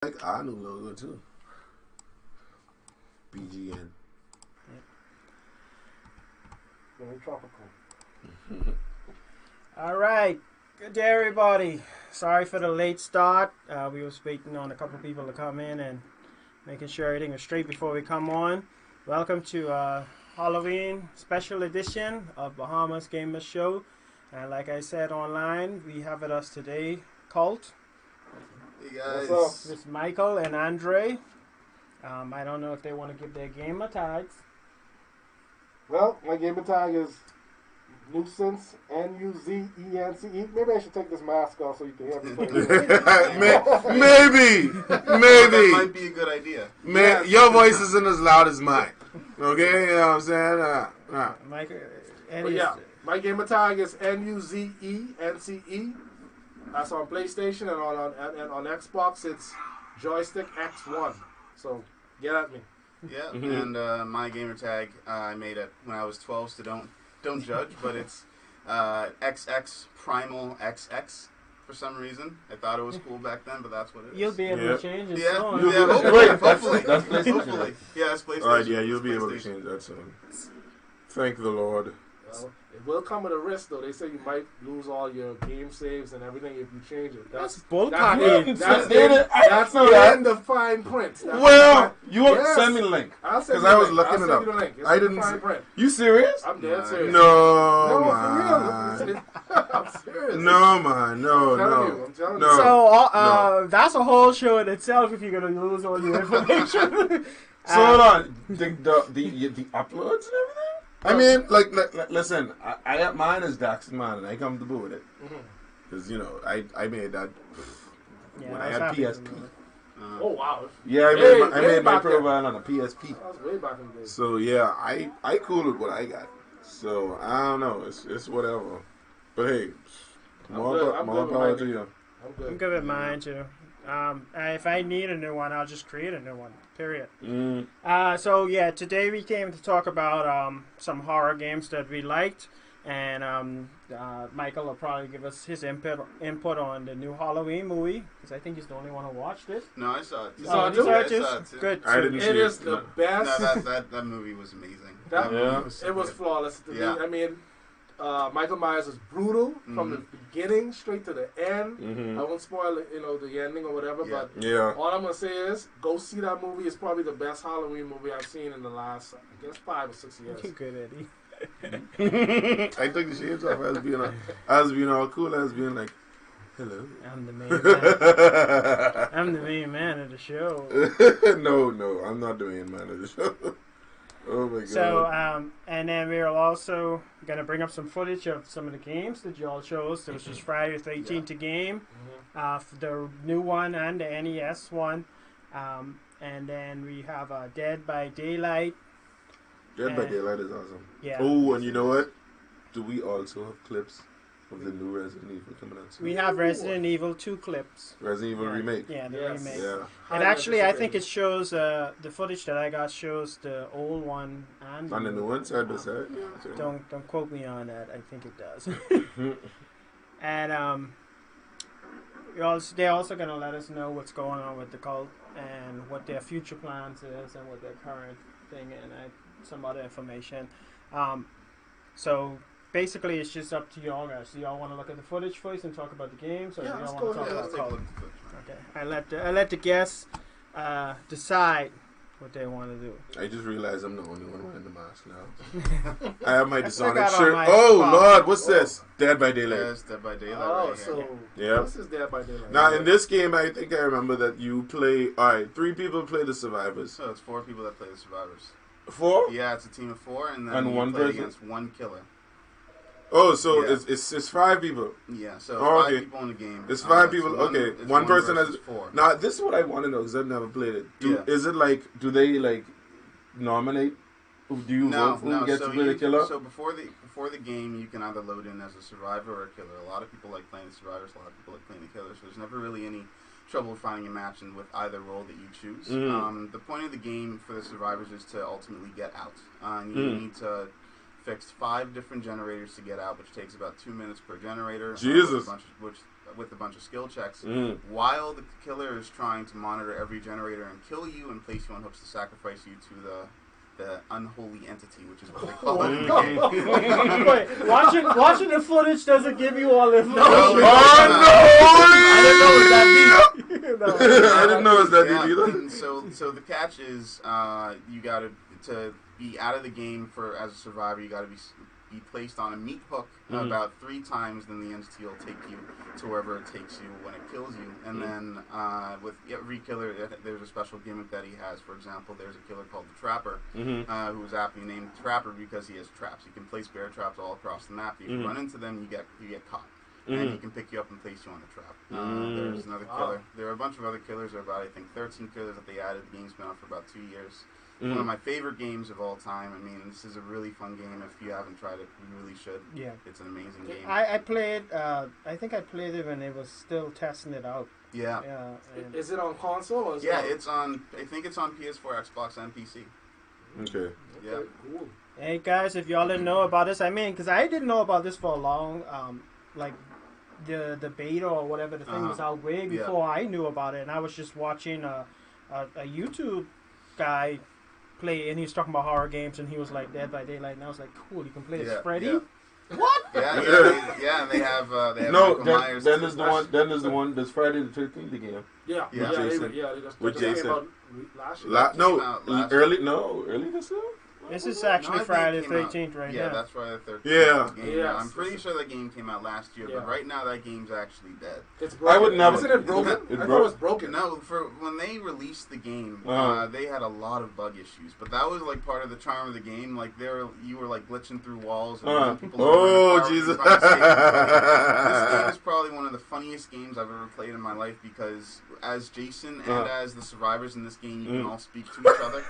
like our new logo too. BGN. Very tropical. All right. Good day, everybody. Sorry for the late start. We was waiting on a couple of people to come in and making sure everything was straight before we come on. Welcome to Halloween special edition of Bahama Gamers Show. And like I said online, we have with us today C.U.L.T. Hey guys. What's This is Michael and Andre. I don't know if they want to give their gamer tags. Well, my gamer tag is Nuisance, N-U-Z-E-N-C-E. Maybe I should take this mask off so you can hear me. Maybe. That might be a good idea. Man, your voice isn't as loud as mine. Okay, you know what I'm saying? Michael, But yeah, my gamer tag is N-U-Z-E-N-C-E. That's on PlayStation, and on Xbox it's Joystick X1. So get at me. Yeah, and my gamer tag I made it when I was 12, so don't judge, but it's XX Primal XX for some reason. I thought it was cool back then, but that's what it is. You'll be able to change it Yeah, soon. hopefully. That's PlayStation. Hopefully. Yeah, that's PlayStation. Alright, yeah, you'll be That's able to PlayStation. change that soon. Thank the Lord. Well, it will come with a risk, though. They say you might lose all your game saves and everything if you change it. That's That's bullcocking. that's in the fine print. That's Well, You want Yes. send me the link? I'll send 'cause you I the was link. looking I'll it send up. you the link. It's I in the didn't fine s- print. You serious? I'm dead No. serious. No, No, man. for real. I'm serious. No, man. No, I'm telling you. no. I'm telling No. you. So that's a whole show in itself if you're gonna lose all your information. So hold on. The uploads and everything? I mean, like, Listen, I got mine as Dax man, and I comfortable with it. because, you know, I made that Yeah, when I that's had happening. PSP. Oh, wow. Yeah, I Hey, made way my back then. profile on a PSP. That was way back in the day. So, yeah, I cool with what I got. So, I don't know. It's whatever. But, hey, more good. I'm good with power mine. to you. I'm good. I'm good with mine too. If I need a new one, I'll just create a new one. Period. So yeah, today we came to talk about some horror games that we liked, and Michael will probably give us his input on the new Halloween movie because I think he's the only one who watched it. No, I saw it too. You saw it you too? saw it Yeah, too? I saw it too. Good. I didn't see It is no. the best. No, that movie was amazing. That movie Yeah. was so It was good. flawless to Yeah. me. I mean, Michael Myers was brutal from the beginning straight to the end. Mhm. I won't spoil it, the ending or whatever, Yeah. but Yeah. all I'm gonna say is go see that movie. It's probably the best Halloween movie I've seen in the last, I guess, 5 or 6 years. You're good, Eddie. I took the shades off as being all cool, as being like, hello. I'm the main man. I'm the main man of the show. No, I'm not the main man of the show. Oh my god. So, and then we're also going to bring up some footage of some of the games that y'all chose. There was just Friday the 13th to game, for the new one and the NES one. And then we have Dead by Daylight. Dead by Daylight is awesome. Yeah. Oh, and you know what? Do we also have clips of the new Resident Evil coming out soon? We have Resident Evil 2 clips. Resident Evil remake. Yeah, the Yes. remake. Yeah. And actually, I think it shows, the footage that I got shows the old one and On the new one, side by side. Don't quote me on that. I think it does. And they're also gonna let us know what's going on with the cult and what their future plans is and what their current thing and some other information. So basically, it's just up to y'all guys. Do y'all want to look at the footage first and talk about the games, or Yeah, do let's y'all go want to talk ahead. about Let's take a cult? look at the footage. Okay, I let the guests decide what they want to do. I just realized I'm the only one wearing the mask now. I have my Dishonored forgot shirt. on my Oh, spot. Lord, what's this? Dead by Daylight. Yes, Dead by Daylight. Oh, right so here. Yeah. this is Dead by Daylight. Now, in this game, I think I remember that you play... Alright, 3 people play the survivors. So it's 4 people that play the survivors. 4? Yeah, it's a team of 4, and then And you one play person? against one killer. Oh, so Yeah. it's 5 people. Yeah, so Oh, 5 okay. people in the game. It's 5 So people. Okay, it's one person versus has... 4. Now, this is what I want to know, because I've never played it. Yeah. Is it like... Do they, like, nominate? Do you vote for who gets to play the killer? So before the game, you can either load in as a survivor or a killer. A lot of people like playing the survivors. A lot of people like playing the killers. So there's never really any trouble finding a match with either role that you choose. Mm. The point of the game for the survivors is to ultimately get out. And you need to fix 5 different generators to get out, which takes about 2 minutes per generator. Jesus. with a bunch of skill checks, Mm. while the killer is trying to monitor every generator and kill you and place you on hooks to sacrifice you to the unholy entity, which is what they call it in the game. Wait, watching the footage doesn't give you all the information. Oh no! I didn't know it was that deep either. And so the catch is you got to be out of the game for as a survivor. You got to be placed on a meat hook about 3 times, then the entity will take you to wherever it takes you when it kills you. And then with every killer, there's a special gimmick that he has. For example, there's a killer called the Trapper, who is aptly named Trapper because he has traps. You can place bear traps all across the map. If you run into them, you get caught. And he can pick you up and place you on the trap. There's another killer. There are a bunch of other killers. There are about, I think, 13 killers that they added. The game's been out for about 2 years. One of my favorite games of all time. I mean, this is a really fun game. If you haven't tried it, you really should. Yeah. It's an amazing game. I played, I think I played it when they was still testing it out. Yeah. Yeah. Is it on console? Or is Yeah, it it's on, I think it's on PS4, Xbox, and PC. Okay. Yeah. Cool. Hey guys, if y'all didn't know about this, I mean, because I didn't know about this for a long, like the beta or whatever the thing was out way before I knew about it, and I was just watching a YouTube guy play, and he was talking about horror games, and he was like Dead by Daylight, and I was like, cool, you can play as Freddy. Yeah. What? Yeah, and they have No, Michael Myers. then there's the one. Then there's the one. There's Friday the 13th again. Yeah. Yeah. Jason. They just With came Jason. out last year. Early this year. This is No, I actually think Friday it the came out- 13th right Yeah, now. that's Friday the 13th. Yeah. Game. Yeah, I'm pretty sure that game came out last year, Yeah. but right now that game's actually dead. It's broken. I would never- Isn't it broken? It I thought broke. it was broken. No, for when they released the game, Uh-huh. they had a lot of bug issues, but that was like part of the charm of the game. Like you were like glitching through walls and running people over and Oh, powering Jesus. trying to escape. This game is probably one of the funniest games I've ever played in my life because as Jason and as the survivors in this game, you can all speak to each other.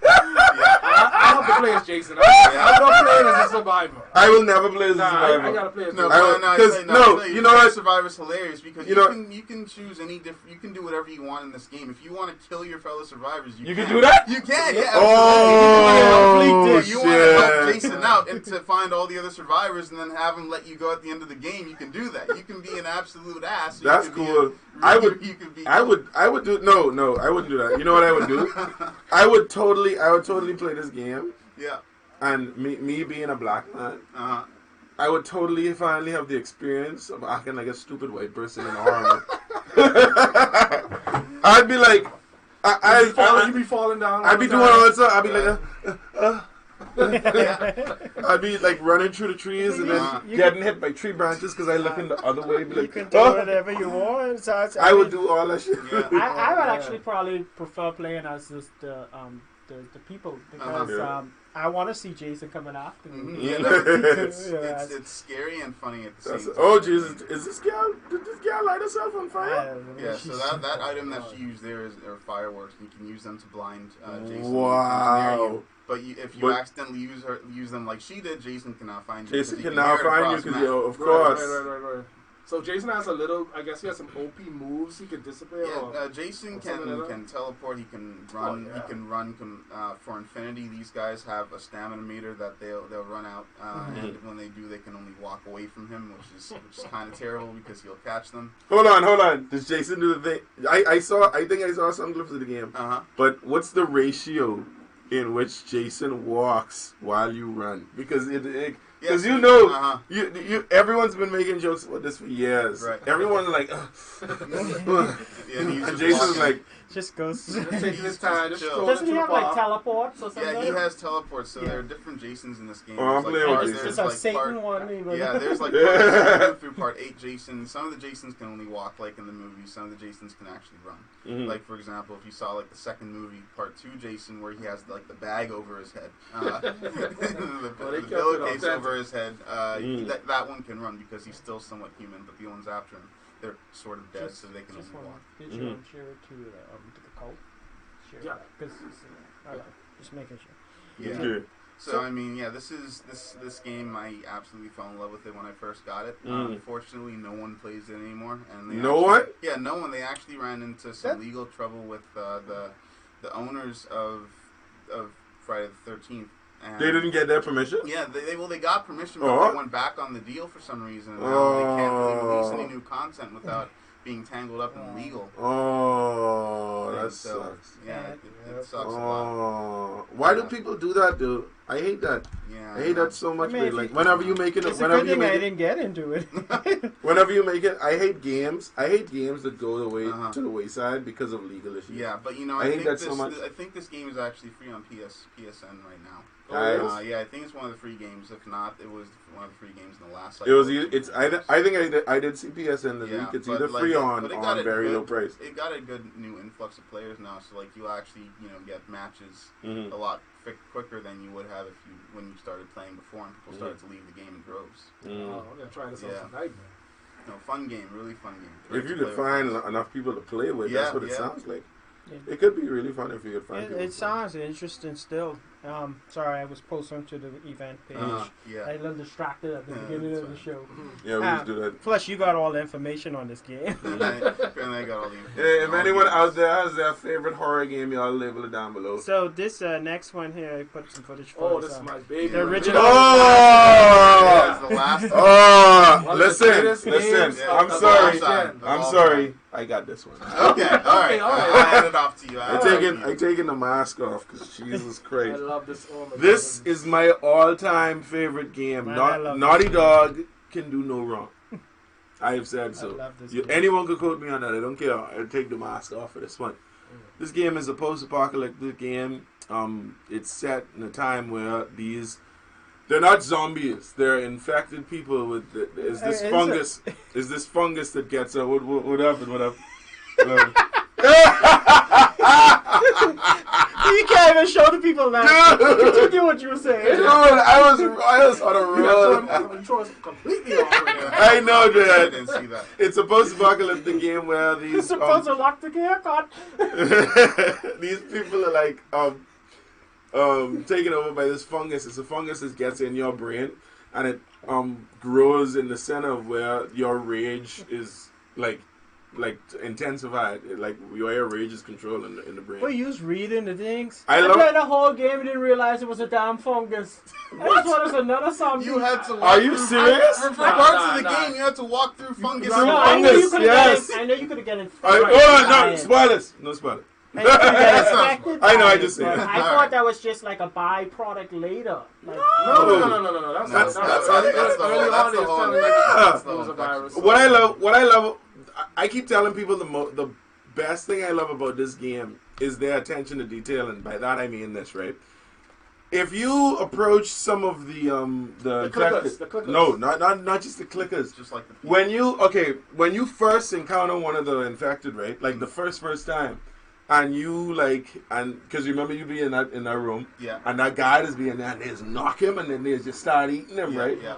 I have to play as Jason. I'm not playing as a survivor. I will never play as a Nah, I survivor. gotta play as No, Jason. you know what? Survivor's hilarious because You know you can choose any different. You can do whatever you want in this game. If you want to kill your fellow survivors, you can do that? You can, yeah. Oh, absolutely. You want to help shit. Jason out and to find all the other survivors and then have him let you go at the end of the game. You can do that. You can be an absolute ass. You That's can be cool. I would do. No, I wouldn't do that. You know what I would do? I would totally play this game. Yeah. And me being a black man, Uh-huh. I would totally finally have the experience of acting like a stupid white person in a horror movie. I'd be like, You be falling down. I'd be doing all that stuff. I'd be like, I'd be like running through the trees and then getting hit by tree branches because I looking the other way. Be You like, can do whatever you want. So I would do all that shit. Yeah. I would actually probably prefer playing as the people because I want to see Jason coming after me. It's scary and funny at the same time. Oh Jesus! Did this gal light herself on fire? Yeah, so that item that she used there are fireworks. You can use them to blind Jason. Wow. But if you accidentally use them like she did, Jason can now find you. Jason can now find you because of course. Right. So Jason has a little. I guess he has some OP moves. He can disappear. Yeah, Jason can teleport. He can run. He can run for infinity. These guys have a stamina meter that they'll run out, and when they do, they can only walk away from him, which is kind of terrible because he'll catch them. Hold on. Does Jason do the thing? I think I saw some clips of the game. But what's the ratio in which Jason walks while you run? Because because everyone's been making jokes about this for years. Right. Everyone's like, and Jason's like, just goes. Taking his time. Doesn't he have like teleports or something? Yeah, he has teleports. So there are different Jasons in this game. Oh, I'm playing with Jason. There's a Satan one. Yeah, there's like part 2 through part 8 Jason. Some of the Jasons can only walk like in the movies. Some of the Jasons can actually run. Like for example, if you saw like the second movie, part 2 Jason, where he has like the bag over his head, the pillowcase over his head, that one can run because he's still somewhat human. But the ones after him, they're sort of dead, so they can only walk. Did you share it to the cult? Yeah. Just making sure. Yeah. So I mean, this game I absolutely fell in love with it when I first got it. Unfortunately, no one plays it anymore, and no one. They actually ran into some legal trouble with the owners of Friday the 13th And they didn't get their permission? Yeah, they got permission, but they went back on the deal for some reason. And now they can't really release any new content without being tangled up in legal. Oh, that sucks. Yeah, it sucks a lot. Why do people do that, dude? I hate that. Yeah, I hate that so much. I mean, Like whenever you make it, it's a good thing I didn't get into it. Whenever you make it, I hate games. I hate games that go to the wayside because of legal issues. Yeah, but I hate that so much. I think this game is actually free on PSN right now. Yeah, I think it's one of the free games. If not, it was one of the free games in the last. It was. I think I did see PSN this week. It's either free on very low price. It got a good new influx of players now, so like you actually get matches a lot quicker than you would have when you started playing before, and people started to leave the game in droves. Oh, I'm gonna try this out tonight, man. No, fun game, really fun game. If you could find enough people to play with, that's what it sounds like. Yeah. It could be really fun if you could find people. It sounds interesting still. Sorry, I was posting to the event page. Yeah. I got a little distracted at the beginning of the show. Yeah, we just do that. Plus, you got all the information on this game. Apparently I got all the information. If anyone out there has their favorite horror game, y'all label it down below. So this next one here, I put some footage for. Oh, this is my baby. The original. Oh! The last Oh! Listen. I'm sorry. I got this one. Okay, all right. I'll hand it off to you. I taking the mask off because Jesus Christ. I love this. Oh my This is my all-time favorite game. Man, Naughty Dog can do no wrong. I have said so. love this game. Anyone could quote me on that. I don't care. I'll take the mask off for this one. This game is a post-apocalyptic game. It's set in a time where they're not zombies. They're infected people with is this fungus that gets what happened? You can't even show the people that. Continue what you were saying. Dude, I was on a roll. Completely off. I know that. I didn't see that. It's a post-apocalyptic game where You're these supposed to lock the haircut. these people are like taken over by this fungus. It's a fungus that gets in your brain, and it grows in the center of where your rage is like intensified. Like your rage is controlled in the brain. Well, you was reading the things. I played the whole game and didn't realize it was a damn fungus. I just thought it was another zombie. You had to. Are you serious? For parts of the game, you had to walk through fungus. I know you could have gotten infected. No spoilers. No spoilers. I know, I just said it. I thought that was just like a byproduct later. Like, No. That's the whole. What I love. I keep telling people the best thing I love about this game is their attention to detail, and by that I mean this, right? If you approach some of the clickers. No, not just the clickers. Just like the when you first encounter one of the infected, right? Like the first time. And you because remember you be in that room, and that guy is being there, and they just knock him, and then they just start eating him, right? Yeah.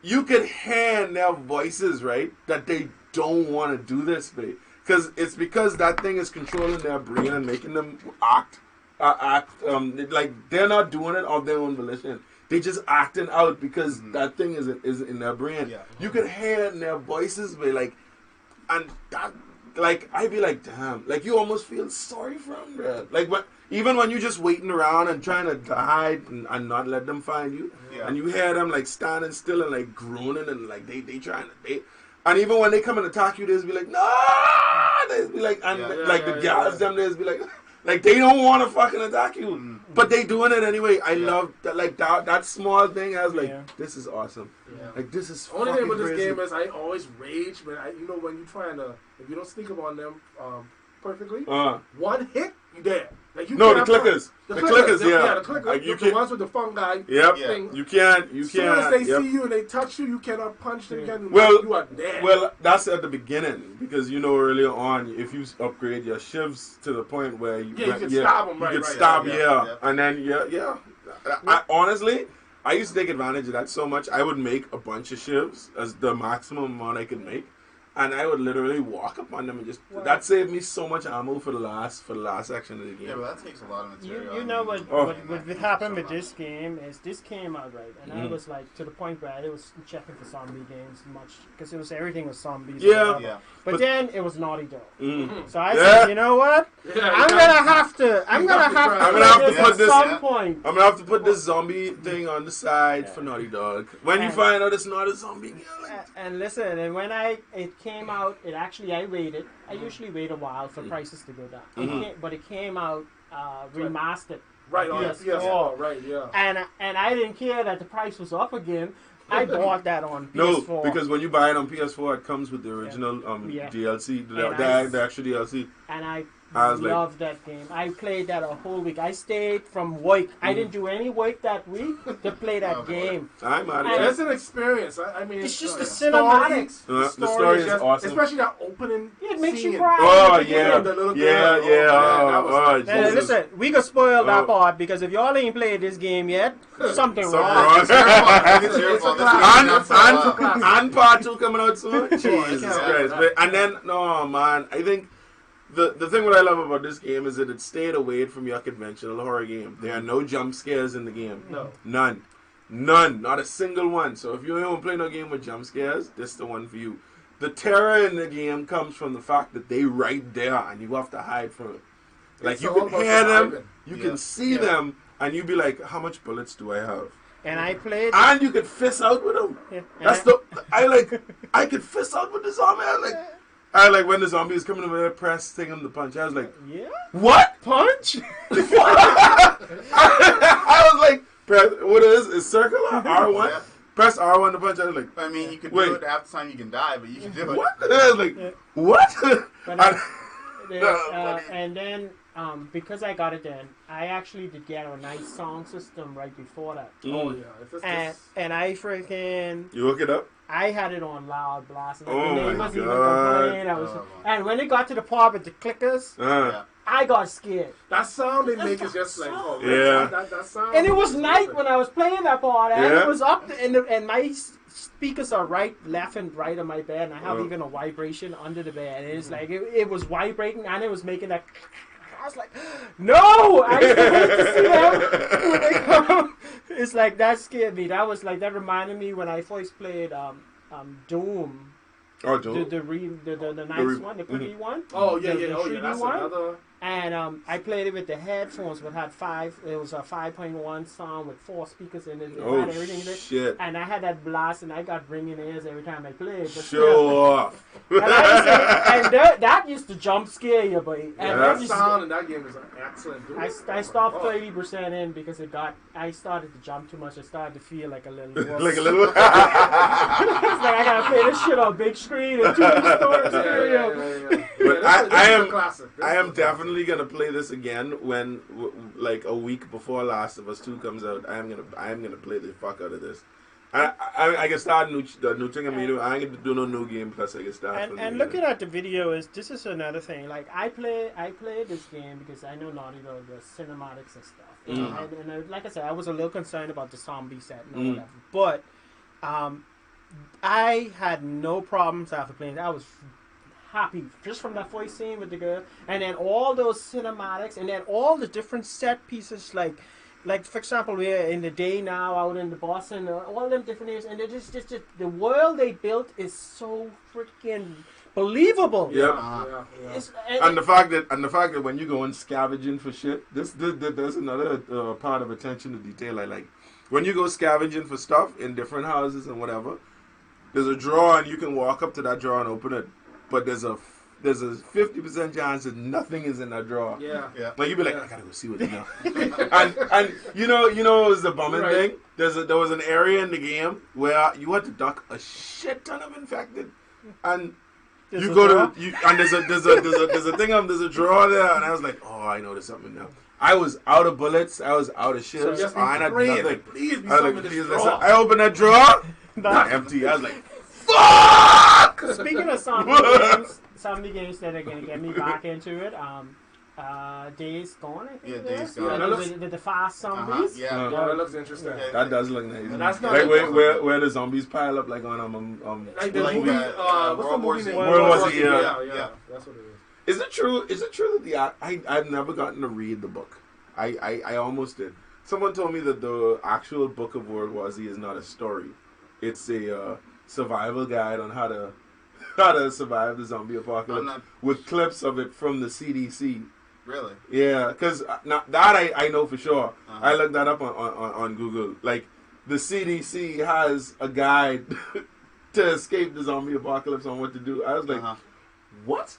You could hear in their voices, right, that they don't want to do this, babe, because that thing is controlling their brain and making them act like they're not doing it of their own volition. They just acting out because that thing is in their brain. Yeah. You could hear it in their voices, babe, and that. Like, I'd be like, damn. Like, you almost feel sorry for them, bro. Like, even when you're just waiting around and trying to hide and not let them find you, and you hear them, like, standing still and, like, groaning and, like, they trying to... And even when they come and attack you, they'll be like, no! They'll be like... And, the gals, them, they'll be like, they don't want to fucking attack you. But they doing it anyway. I love that, like, that small thing. I was like, this is awesome. Yeah. Like, this is only thing about this crazy. game is I always rage, but when you're trying to, if you don't sneak up on them perfectly, one hit, you dead. Like the clickers. The clickers, yeah. The clickers. Like, the ones with the fungi. Yep. Thing. You can't. As soon as they see you and they touch you, you cannot punch them. Well, you are dead. Well, that's at the beginning because earlier on, if you upgrade your shivs to the point where you can stop them. You can stop, and then honestly, I used to take advantage of that so much. I would make a bunch of shivs as the maximum amount I could make, and I would literally walk up on them and just. That saved me so much ammo for the last section of the game. Yeah, but that takes a lot of material. You know what happened with this game is this came out right, and I was like to the point where I was checking for zombie games much because it was everything was zombies. Yeah. But then it was Naughty Dog. So I said, you know what? I'm gonna have to put this at some point. I'm gonna have to put this zombie thing on the side for Naughty Dog. When you find out it's not a zombie game. And listen, and when it came out, I waited. I usually wait a while for prices to go down. But it came out remastered. Right on PS4. Right, yeah. And I didn't care that the price was up again. I bought that on PS4. No, because when you buy it on PS4, it comes with the original DLC, the actual DLC. And I loved that game. I played that a whole week. I stayed from work. I didn't do any work that week to play that game. It's an experience. I mean, it's just the cinematics. The story is awesome. Especially that opening. It makes you cry. Oh, yeah. And listen, we could spoil that part because if y'all ain't played this game yet, something wrong. And part 2 coming out soon. Jesus Christ. And then, no, man, I think the thing what I love about this game is that it stayed away from your conventional horror game. There are no jump scares in the game. No. None. Not a single one. So if you don't play no game with jump scares, this is the one for you. The terror in the game comes from the fact that they right there and you have to hide from it. Like you can hear them, you can see them, and you be like, how much bullets do I have? And I played. And you could fist out with them. Yeah. I could fist out with the zombie. I like when the zombie is coming over there, press thing him to punch. I was like, what? Punch? I was like, press, what is circle or R1? Yeah. Press R1 to punch. I was like, I mean, you can do it half the time you can die, but you can do it. What? I was like, what? And then because I got it then, I actually did get a nice sound system right before that. Oh yeah. And I freaking... You hook it up? I had it on loud blast. And the neighbors even complained. And when it got to the part with the clickers, I got scared. That sound they make is just like, that sound. And it was night when I was playing that part. And it was up, and my speakers are left and right on my bed. And I have even a vibration under the bed. And it's like, it was vibrating and it was making that... I was like, no! I used to hate to see them when they come. It's like, that scared me. That was like, that reminded me when I first played Doom. Oh, Doom? The nice one, the pretty one. Oh, yeah. That's one. Another... And I played it with the headphones, but it was a 5.1 sound with 4 speakers in it. It had everything in it. Shit. And I had that blast, and I got ringing ears every time I played. Show off. And that used to jump scare you, buddy. And that sound in that game is excellent. I stopped 30% in because I started to jump too much. I started to feel like a little wolf. Like a little It's like I gotta play this shit on big screen and 2D storage stereo. But I am definitely gonna play this again when like a week before Last of Us 2 comes out. I am gonna play the fuck out of this. I can start the new thing I'm doing. I ain't gonna do no new game plus I can start. And looking at the video this is another thing. Like I play this game because I know Naughty Dog does cinematics and stuff. And like I said, I was a little concerned about the zombie set and whatever. But I had no problems after playing. I was happy just from that first scene with the girl, and then all those cinematics, and then all the different set pieces, like for example, we're in the day now out in the Boston, all them different areas, and they're just the world they built is so freaking believable. Yeah. And the fact that when you go and scavenging for shit, there's another part of attention to detail I like. When you go scavenging for stuff in different houses and whatever, there's a drawer and you can walk up to that drawer and open it. But there's a 50% chance that nothing is in that drawer. Yeah. Like you be like, I gotta go see what they know. and you know it was the bumming thing. There was an area in the game where you had to duck a shit ton of infected, and there's a drawer there, and I was like, oh, I know there's something now. I was out of bullets. I was out of shit. I had nothing. Please be something in this drawer. I opened that drawer, not empty. I was like, fuck! Speaking of zombie games that are going to get me back into it, Days Gone, I think. Yeah, it Days is. Gone. Yeah, That with the fast zombies. Yeah, that looks interesting. That does look nice. And that's not like like where the zombies pile up like on like the like movie. that, What's the World War movie Z. name? World War Z, Yeah, that's what it is. Is it true that I've never gotten to read the book. I almost did. Someone told me that the actual book of World War Z is not a story. It's a survival guide on how to survive the zombie apocalypse with clips of it from the CDC. Really? Yeah, because that I know for sure. I looked that up on Google. Like, the CDC has a guide to escape the zombie apocalypse on what to do. I was like, what?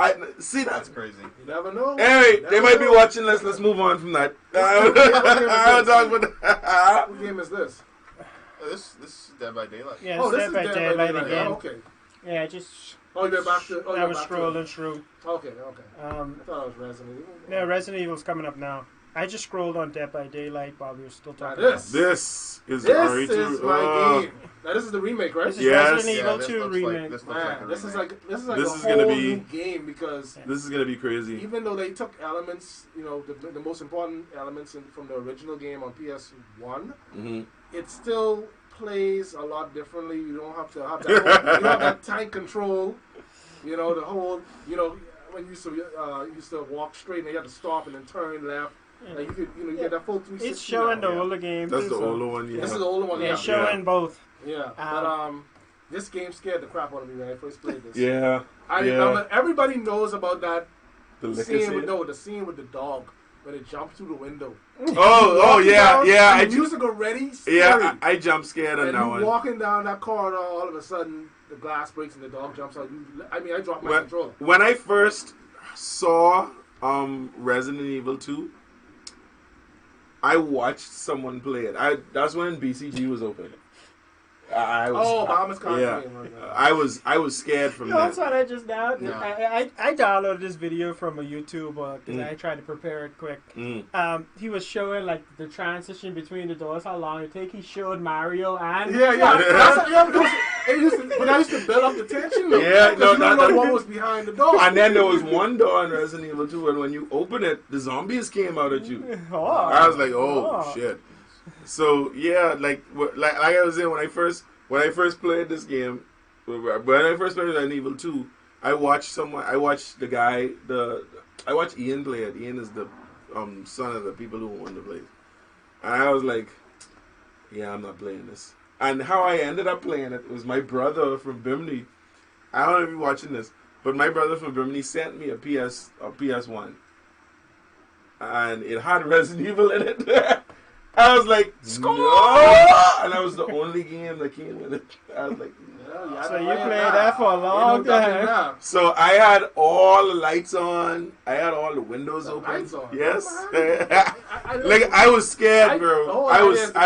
I see that. That's crazy. You never know. Anyway, they might be watching. Let's move on from that. I'll talk about that. What game is this? This is Dead by Daylight. Yeah, Oh, it's this Dead is by Dead by Daylight Daylight. again. Oh, okay. Yeah, just... Oh, you're back to... Oh, I you're was back scrolling through. Okay. I thought it was Resident Evil. Yeah, Resident Evil's coming up now. I just scrolled on Dead by Daylight while we were still talking. This is my game. Now, this is the remake, right? This is Resident Evil 2 looks remake. This is like This a is whole gonna be- new game because This is gonna be crazy. even though they took elements, the most important elements from the original game on PS1, it still plays a lot differently. You don't have to have that, you don't have that tight control. The whole, when you used to walk straight and you had to stop and then turn left. Like you get that full 360. It's showing the older game. That's too, the so- older one. Yeah. This is the older one. Yeah, it's showing both. Yeah, but this game scared the crap out of me when I first played this. Yeah. I remember everybody knows about that The liquor scene scene. the scene with the dog when it jumped through the window. Oh yeah. And the music already scary. Yeah, I jump scared on and that you one. walking down that corridor, all of a sudden the glass breaks and the dog jumps out. I dropped my controller. When I first saw Resident Evil 2, I watched someone play it. That's when BCG was open. Bahamas Gamers yeah. Show. I was scared from You know, I that. saw that just now. No. I downloaded this video from a YouTuber because I tried to prepare it quick. He was showing like the transition between the doors, how long it take. He showed Mario and But I used to build up the tension. Yeah, no, you don't know what was behind the door. And then there was one door in Resident Evil 2, and when you open it, the zombies came out at you. Oh. I was like, oh shit. So yeah, like I was saying, when I first played this game, when I first played Resident Evil 2, I watched Ian play it. Ian is the son of the people who own the place, and I was like, yeah, I'm not playing this. And how I ended up playing it was my brother from Bimini. I don't know if you're watching this, but my brother from Bimini sent me a PS1, and it had Resident Evil in it. I was like, score! And that was the only game that came with it. I was like, no. So you played that for a long time. So I had all the lights on. I had all the windows open. Lights on. Yes. I was scared, bro. I was scared.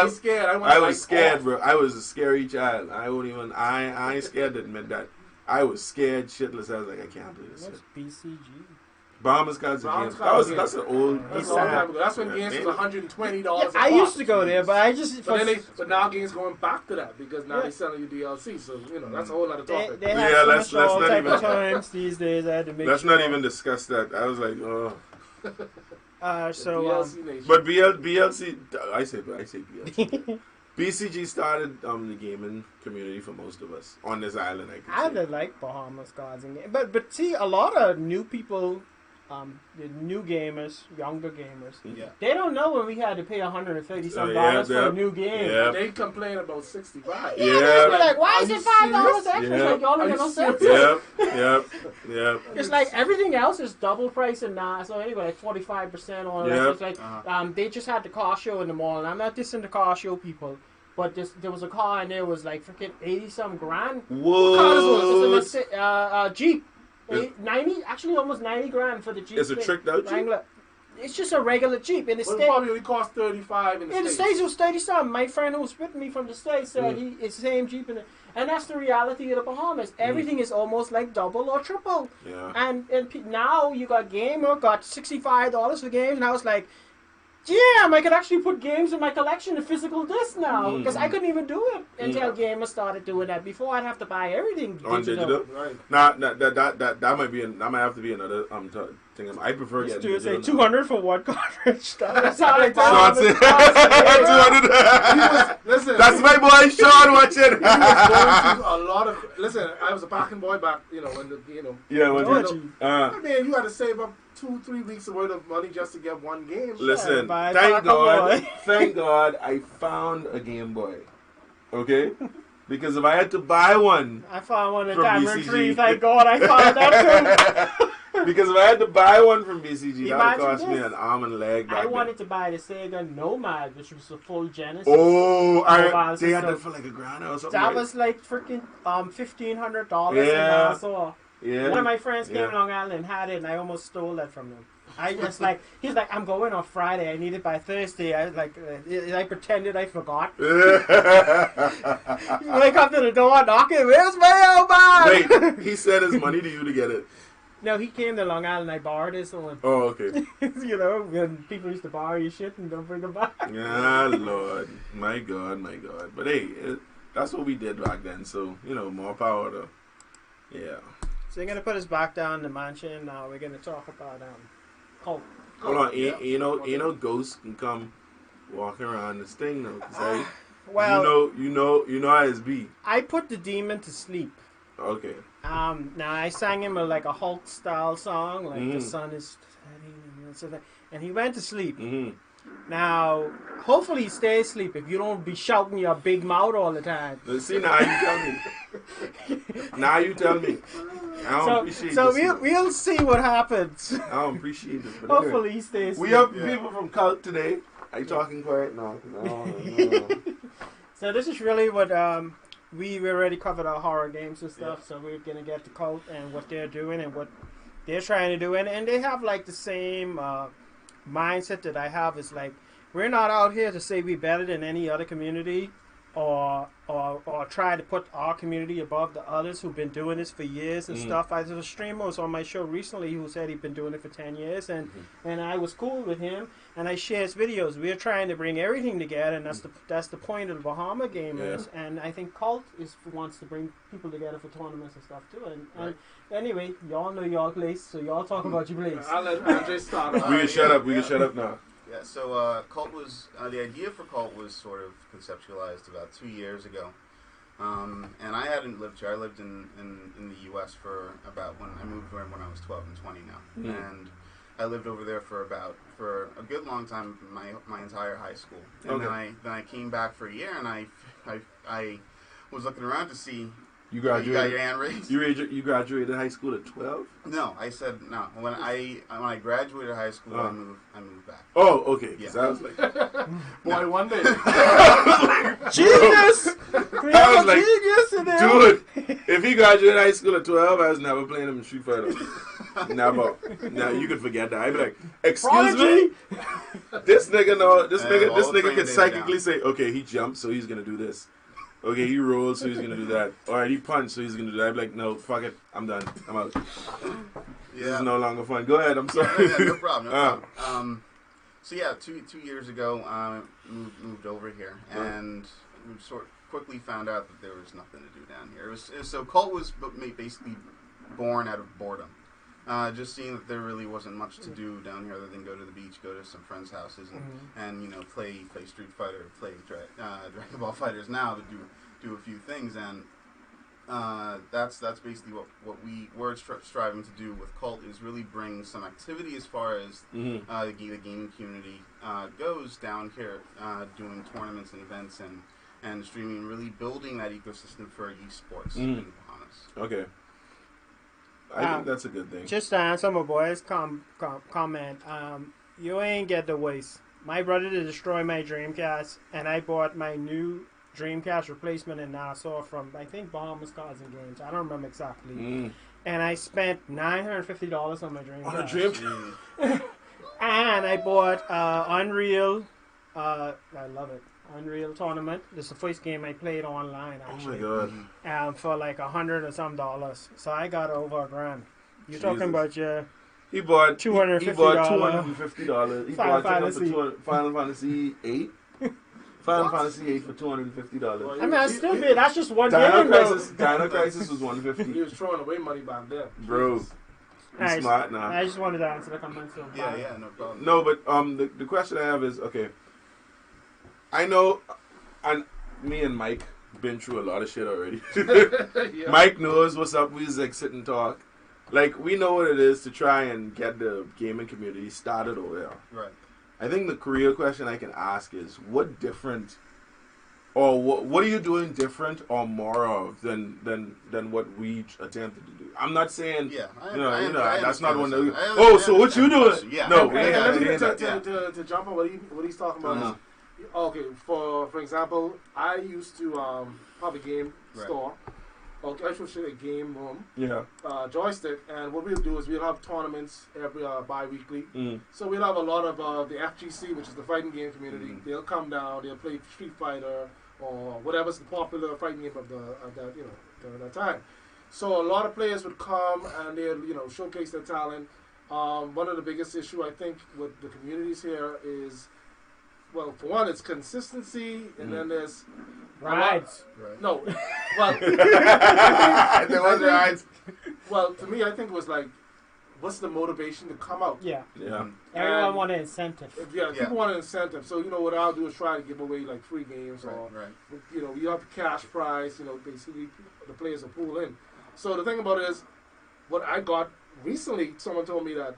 I was scared, bro. I was a scary child. I ain't scared to admit that. I was scared shitless. I was like, I can't believe this. What's BCG? Bahamas Gamers Show. That's an old. That's a long time ago. That's when games was $120. I used to go there, but I just. But now games going back to that because now they're selling you DLC. So that's a whole other topic. They have let's not even times these days. I had to make. Let's not even discuss that. I was like, oh. But BLC, I say BLC. BCG started the gaming community for most of us on this island. I like Bahamas Gods and but see, a lot of new people, the new gamers, younger gamers, they don't know when we had to pay $130 for a new game. Yeah. They complain about $65. Yeah, they're like, why is it $5 extra? It's like y'all don't get no sense. Yep. It's like everything else is double price and now. So anyway, like 45% on it. It's like they just had the car show in the mall, and I'm not dissing the car show people. But there was a car and there was like freaking 80-some grand. Whoa! What car is it? It's a Jeep. 90, actually almost 90 grand for the Jeep. It's a tricked out Jeep? It's just a regular Jeep. In the States, probably only cost $35 in the States. It was 30-something. My friend who was with me from the States said it's the same Jeep. And that's the reality of the Bahamas. Everything is almost like double or triple. Yeah. And now you got Gamer, got $65 for games. And I was like, damn, I could actually put games in my collection in physical disc now. Because I couldn't even do it until Gamer started doing that. Before, I'd have to buy everything on digital. Right. Nah, that might have to be another I prefer Used getting to say digital. 200 for one cartridge. That's how they Sean talk. said, 200. Listen, That's my boy Sean watching. he was going to a lot of. Listen, I was a packing boy back. When the Yeah, I mean, you had to save up 2-3 weeks worth of money just to get one game. Listen, Bye, thank Taco God, Boy. thank God I found a Game Boy. Okay? Because if I had to buy one, I found one in From Tamarind BCG. Tree. Thank God I found that too. because if I had to buy one from BCG, that would Imagine cost me this. an arm and a leg back I then. wanted to buy the Sega Nomad, which was a full Genesis. Oh, Mobile they had system. that for like $1,000 or something. That right? was like freaking $1,500 in Yeah. Nassau. Yeah. One of my friends came Yeah. to Long Island and had it, and I almost stole that from him. I just he's like, I'm going on Friday. I need it by Thursday. I pretended I forgot. You wake up to the door, knocking. Where's my old man? Wait, he sent his money to you to get it. No, he came to Long Island. I borrowed his one. Oh, okay. When people used to borrow your shit and don't bring it back. Yeah, Lord. My God, my God. But hey, that's what we did back then. So, more power to. Yeah. So we're gonna put us back down in the mansion. Now we're gonna talk about Colt. Hold on. You know, Ghost can come walking around this thing, though. 'Cause hey, Well, you know how it's be. I put the demon to sleep. Okay. Now I sang him like a Hulk style song, like the sun is setting, and he went to sleep. Mm-hmm. Now, hopefully he stays asleep if you don't be shouting your big mouth all the time. See, now you tell me. Now you tell me. I don't appreciate So this. we'll see what happens. I don't appreciate this. But Hopefully he stays asleep. we have people from Cult today. Are you talking quiet now? No. So this is really what we already covered our horror games and stuff. So we're gonna get to Cult and what they're doing and what they're trying to do, and they have like the same mindset that I have. Is like, we're not out here to say we're better than any other community or try to put our community above the others who've been doing this for years and stuff. I was a streamer was on my show recently who said he'd been doing it for 10 years and I was cool with him and I share his videos. We're trying to bring everything together, and that's the point of the Bahama Gamers. Yeah. And I think Cult wants to bring people together for tournaments and stuff too. And anyway, y'all know y'all place, so y'all talk about your place. I'll let Andre start. We can shut up. We can shut up now. Yeah, so Cult was, the idea for Cult was sort of conceptualized about 2 years ago. And I hadn't lived here. I lived in the U.S. for about when I moved when I was 12 and 20 now. And I lived over there for a good long time, my entire high school. And then I came back for a year, and I was looking around to see. You graduated. You got your hand raised. You graduated high school at 12? No, I said no. When I graduated high school, I moved back. Oh, okay. Yeah. I was like, boy, one day. Genius! We have a genius in there. Dude, if he graduated high school at 12, I was never playing him in Street Fighter. Never. Now you can forget that. I'd be like, excuse me? This nigga can psychically say, okay, he jumped, so he's gonna do this. Okay, he rolls, so he's gonna do that. Alright, he punched, so he's gonna do that. I'd be like, no, fuck it, I'm done. I'm out. This is no longer fun. Go ahead, I'm sorry. No problem. So yeah, two years ago, moved over here, and we sort of quickly found out that there was nothing to do down here. So Cult was basically born out of boredom. Just seeing that there really wasn't much to do down here other than go to the beach, go to some friends' houses, and play Street Fighter, play Dragon Ball Fighters now to do a few things, and that's basically what we're striving to do with Cult, is really bring some activity as far as the gaming community goes down here, doing tournaments and events and streaming, really building that ecosystem for esports in the Bahamas. Okay. I think that's a good thing. Just to answer my boys' comment, you ain't get the waste. My brother to destroy my Dreamcast, and I bought my new Dreamcast replacement in Nassau from, I think, Bahamas Cards and Games. I don't remember exactly. And I spent $950 on my Dreamcast. On a Dreamcast? And I bought Unreal. I love it. Unreal Tournament. This is the first game I played online, actually. Oh my god. For like $100 or some dollars. So I got over $1,000. You're talking about your... He bought $250. He bought Final Fantasy. Final Fantasy 8. Final Fantasy 8 for $250. I mean, that's still big. That's just one game, though. Dino Crisis was $150. He was throwing away money back then. Bro. You smart now. I just wanted to answer the comment. So Yeah, no problem. No, but the question I have is, okay, I know, and me and Mike been through a lot of shit already. Yeah. Mike knows what's up. We just like sit and talk. Like, we know what it is to try and get the gaming community started over there. Right. I think the career question I can ask is, what different, or what are you doing different or more of than what we attempted to do? I'm not saying, Yeah, that's not one. So what you doing? Yeah. No, to jump on what he's talking about. Okay, for example, I used to have a game store. Okay, I should say a game room. Yeah. Joystick, and what we'll do is we'll have tournaments every bi-weekly. Mm. So we'll have a lot of the FGC, which is the fighting game community. Mm. They'll come down, they'll play Street Fighter or whatever's the popular fighting game of that during that time. So a lot of players would come and they'll showcase their talent. One of the biggest issue I think with the communities here is, well, for one, it's consistency, and then there's rides. Right. No, well, There was rides. well, to me, I think it was like, what's the motivation to come out? Yeah. Yeah. Everyone wanted incentive. People want an incentive. So what I'll do is try to give away like free games, or you have the cash prize. Basically the players will pool in. So the thing about it is, what I got recently, someone told me that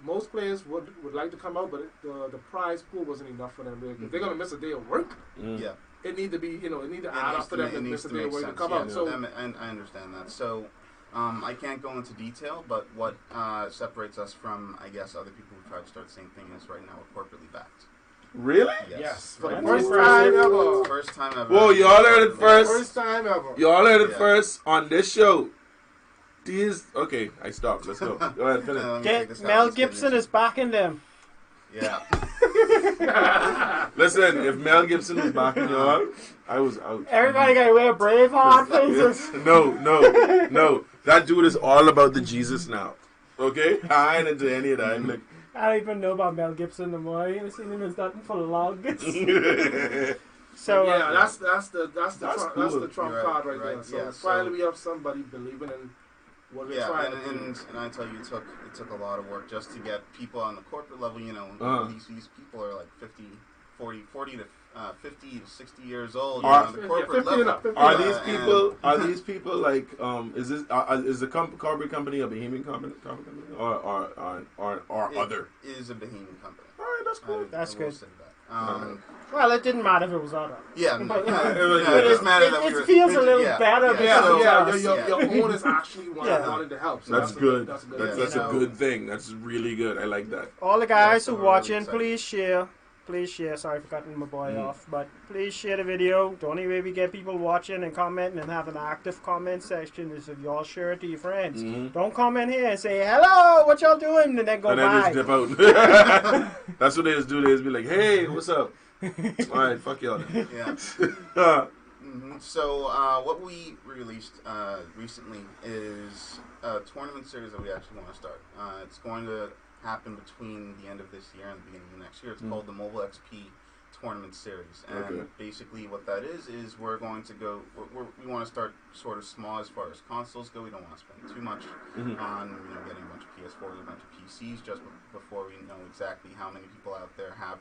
most players would like to come out, but the prize pool wasn't enough for them. If they're gonna miss a day of work, it need to be it need to add up for them to miss a day of work to come out. So and I understand that. So I can't go into detail, but what separates us from, I guess, other people who try to start the same thing is right now we're corporately backed. Really? Yes. For the First time ever. First time ever. Whoa, y'all heard it first. First time ever. Y'all heard it first on this show. Okay, I stopped. Let's go. Go ahead, finish. Mel Gibson is backing them. Yeah. Listen, if Mel Gibson was backing y'all, I was out. Everybody got to wear Braveheart faces. No. That dude is all about the Jesus now. Okay? I ain't into any of that. I'm like, I don't even know about Mel Gibson no more. I ain't seen him as nothing for long. So yeah, that's the trump card right there. So yeah, finally we have somebody believing in what we're trying to do. And I tell you, it took a lot of work just to get people on the corporate level. These people are like 40 to 50 to 60 years old. On the corporate level. Are these people like is the corporate company a Bahamian company or other? It is a Bahamian company. All right, that's cool. That's good. Say that. Well, it didn't matter if it was other. Yeah, It doesn't matter that it feels a little better because your own is actually wanting to help. So that's good. That's a good thing. That's really good. I like that. all the guys who watching, please share. Please share. Sorry for cutting my boy off, but please share the video. The only way we get people watching and commenting and have an active comment section is if y'all share it to your friends. Don't comment here and say hello, what y'all doing, and then go and bye. then just dip out. That's what they just do. They just be like, hey, what's up? All right, fuck y'all. Yeah. So what we released recently is a tournament series that we actually want to start. It's going to happen between the end of this year and the beginning of next year. It's called the Mobile XP Tournament Series, and basically what that is we're going to go. We want to start sort of small as far as consoles go. We don't want to spend too much on getting a bunch of PS4s, a bunch of PCs, just before we know exactly how many people out there have.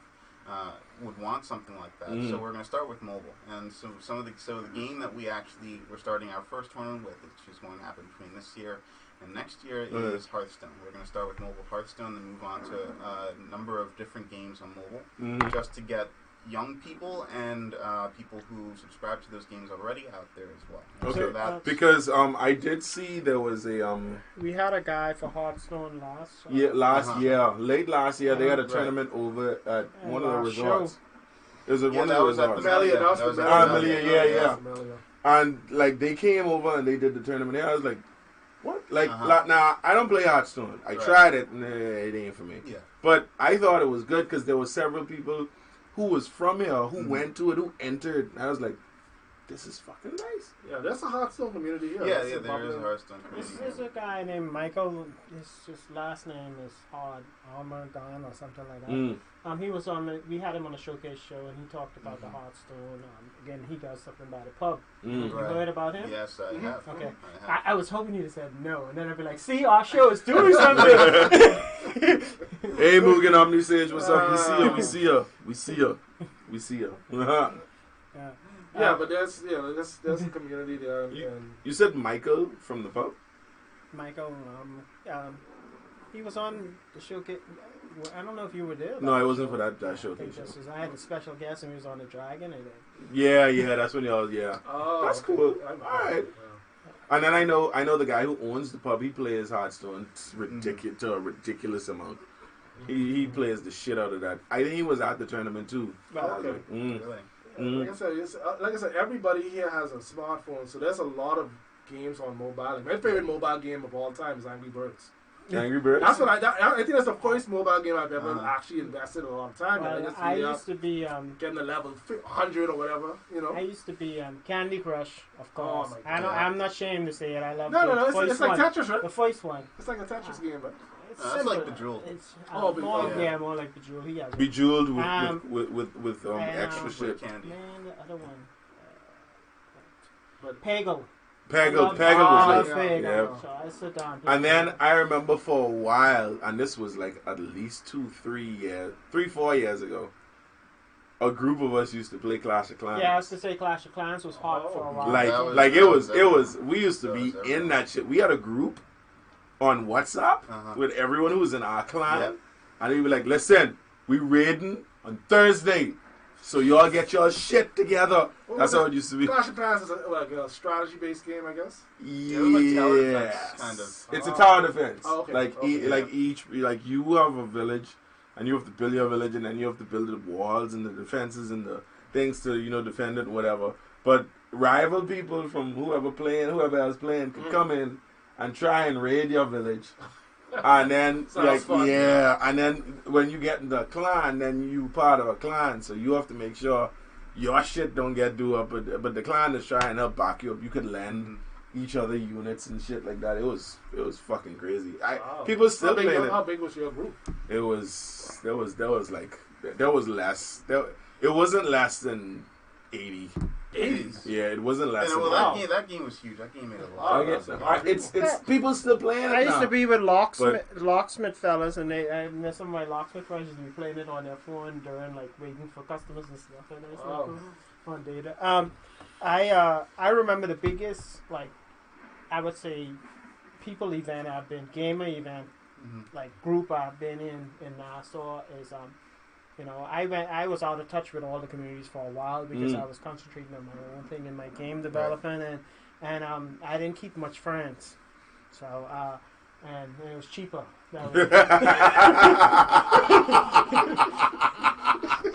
Would want something like that. So we're going to start with mobile, and so the game that we're starting our first tournament with, which is going to happen between this year and next year, is Hearthstone. We're going to start with mobile Hearthstone, and move on to a number of different games on mobile, just to get young people and people who subscribe to those games already out there as well. Okay, so because I did see there was a we had a guy for Hearthstone late last year they had a tournament over at one of the resorts. Is it one of the resorts? Melia. And like they came over and they did the tournament there. I was like, what? Like now I don't play Hearthstone. I tried it, and it ain't for me. Yeah. But I thought it was good because there were several people who was from here who went to it, who entered. And I was like, this is fucking nice. Yeah, there's a Hearthstone community here. Yeah, there is a Hearthstone community. There's a guy named Michael. His last name is Armagon or something like that. He was on. We had him on a showcase show, and he talked about the Hearthstone. Again, he does something by the pub. You heard about him? Yes, I have. Okay. I was hoping you'd have said no, and then I'd be like, "See, our show is doing something." Hey, Mugen Omni Sage, what's up? We see ya. Yeah, but there's a community there. And You said Michael from the pub? Michael, he was on the showcase. I don't know if you were there. No, I wasn't for that showcase. I had a special guest, and he was on the Dragon. Yeah, that's when y'all. Oh, that's cool. All right. And then I know the guy who owns the pub. He plays Hearthstone to a ridiculous amount. He plays the shit out of that. I think he was at the tournament too. Okay. Like I said, everybody here has a smartphone, so there's a lot of games on mobile. My favorite mobile game of all time is Angry Birds. Angry Birds? That's what I think that's the first mobile game I've ever actually invested a lot of time in. Well, I used to be getting a level 100 or whatever, you know. I used to be Candy Crush, of course. Oh my God. I'm not ashamed to say it. I love it's like Tetris, right? The first one. It's like a Tetris game, but it's like Bejeweled. It's more like Bejeweled. He has Bejeweled with extra shit. Candy. Man, the other one. But Peggle. Peggle was like, Peggle. So I sit down. And then I remember for a while, and this was like at least 4 years ago, a group of us used to play Clash of Clans. Yeah, I was to say Clash of Clans was hot for a while. We used to be in that shit. We had a group on WhatsApp with everyone who was in our clan, and they'd be like, listen, we raiding on Thursday, so y'all get your shit together. That's how it used to be. Clash of Clans is like a strategy-based game, I guess. Yeah, kind of. It's a tower defense. Oh, okay. Like you have a village, and you have to build your village, and then you have to build the walls and the defenses and the things to defend it, whatever. But rival people from whoever else playing could come in and try and raid your village. And then and then when you get in the clan, then you part of a clan, so you have to make sure your shit don't get do up, but the clan is trying to help back you up. You could lend each other units and shit like that. It was fucking crazy. People still playing it. How big was your group? It was less. It wasn't less than 80. 80s. Yeah, it wasn't less than that game was huge. That game made a lot of it's people still playing it. I used to be with locksmith fellas, and some of my locksmith friends used to be playing it on their phone during like waiting for customers and stuff. And it's like fun data. I remember the biggest, like, I would say, people event I've been, gamer event, like group I've been in Nassau is I was out of touch with all the communities for a while because I was concentrating on my own thing in my game development, and I didn't keep much friends, so and it was cheaper.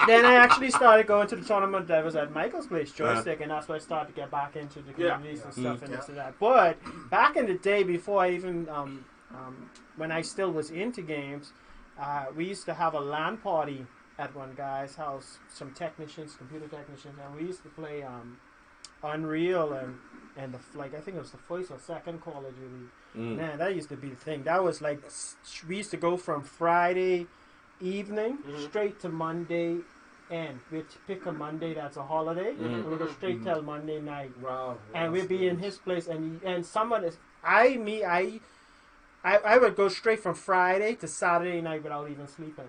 Then I actually started going to the tournament that was at Michael's place, Joystick, and that's why I started to get back into the communities and stuff and this and that. But back in the day, before I even when I still was into games, we used to have a LAN party at one guy's house, some computer technicians, and we used to play Unreal and I think it was the first or second Call of Duty. Man, that used to be the thing. That was like, we used to go from Friday evening straight to Monday end. We'd pick a Monday that's a holiday, and we'd go straight till Monday night. Wow. And we'd be in his place, and some of this, I would go straight from Friday to Saturday night without even sleeping.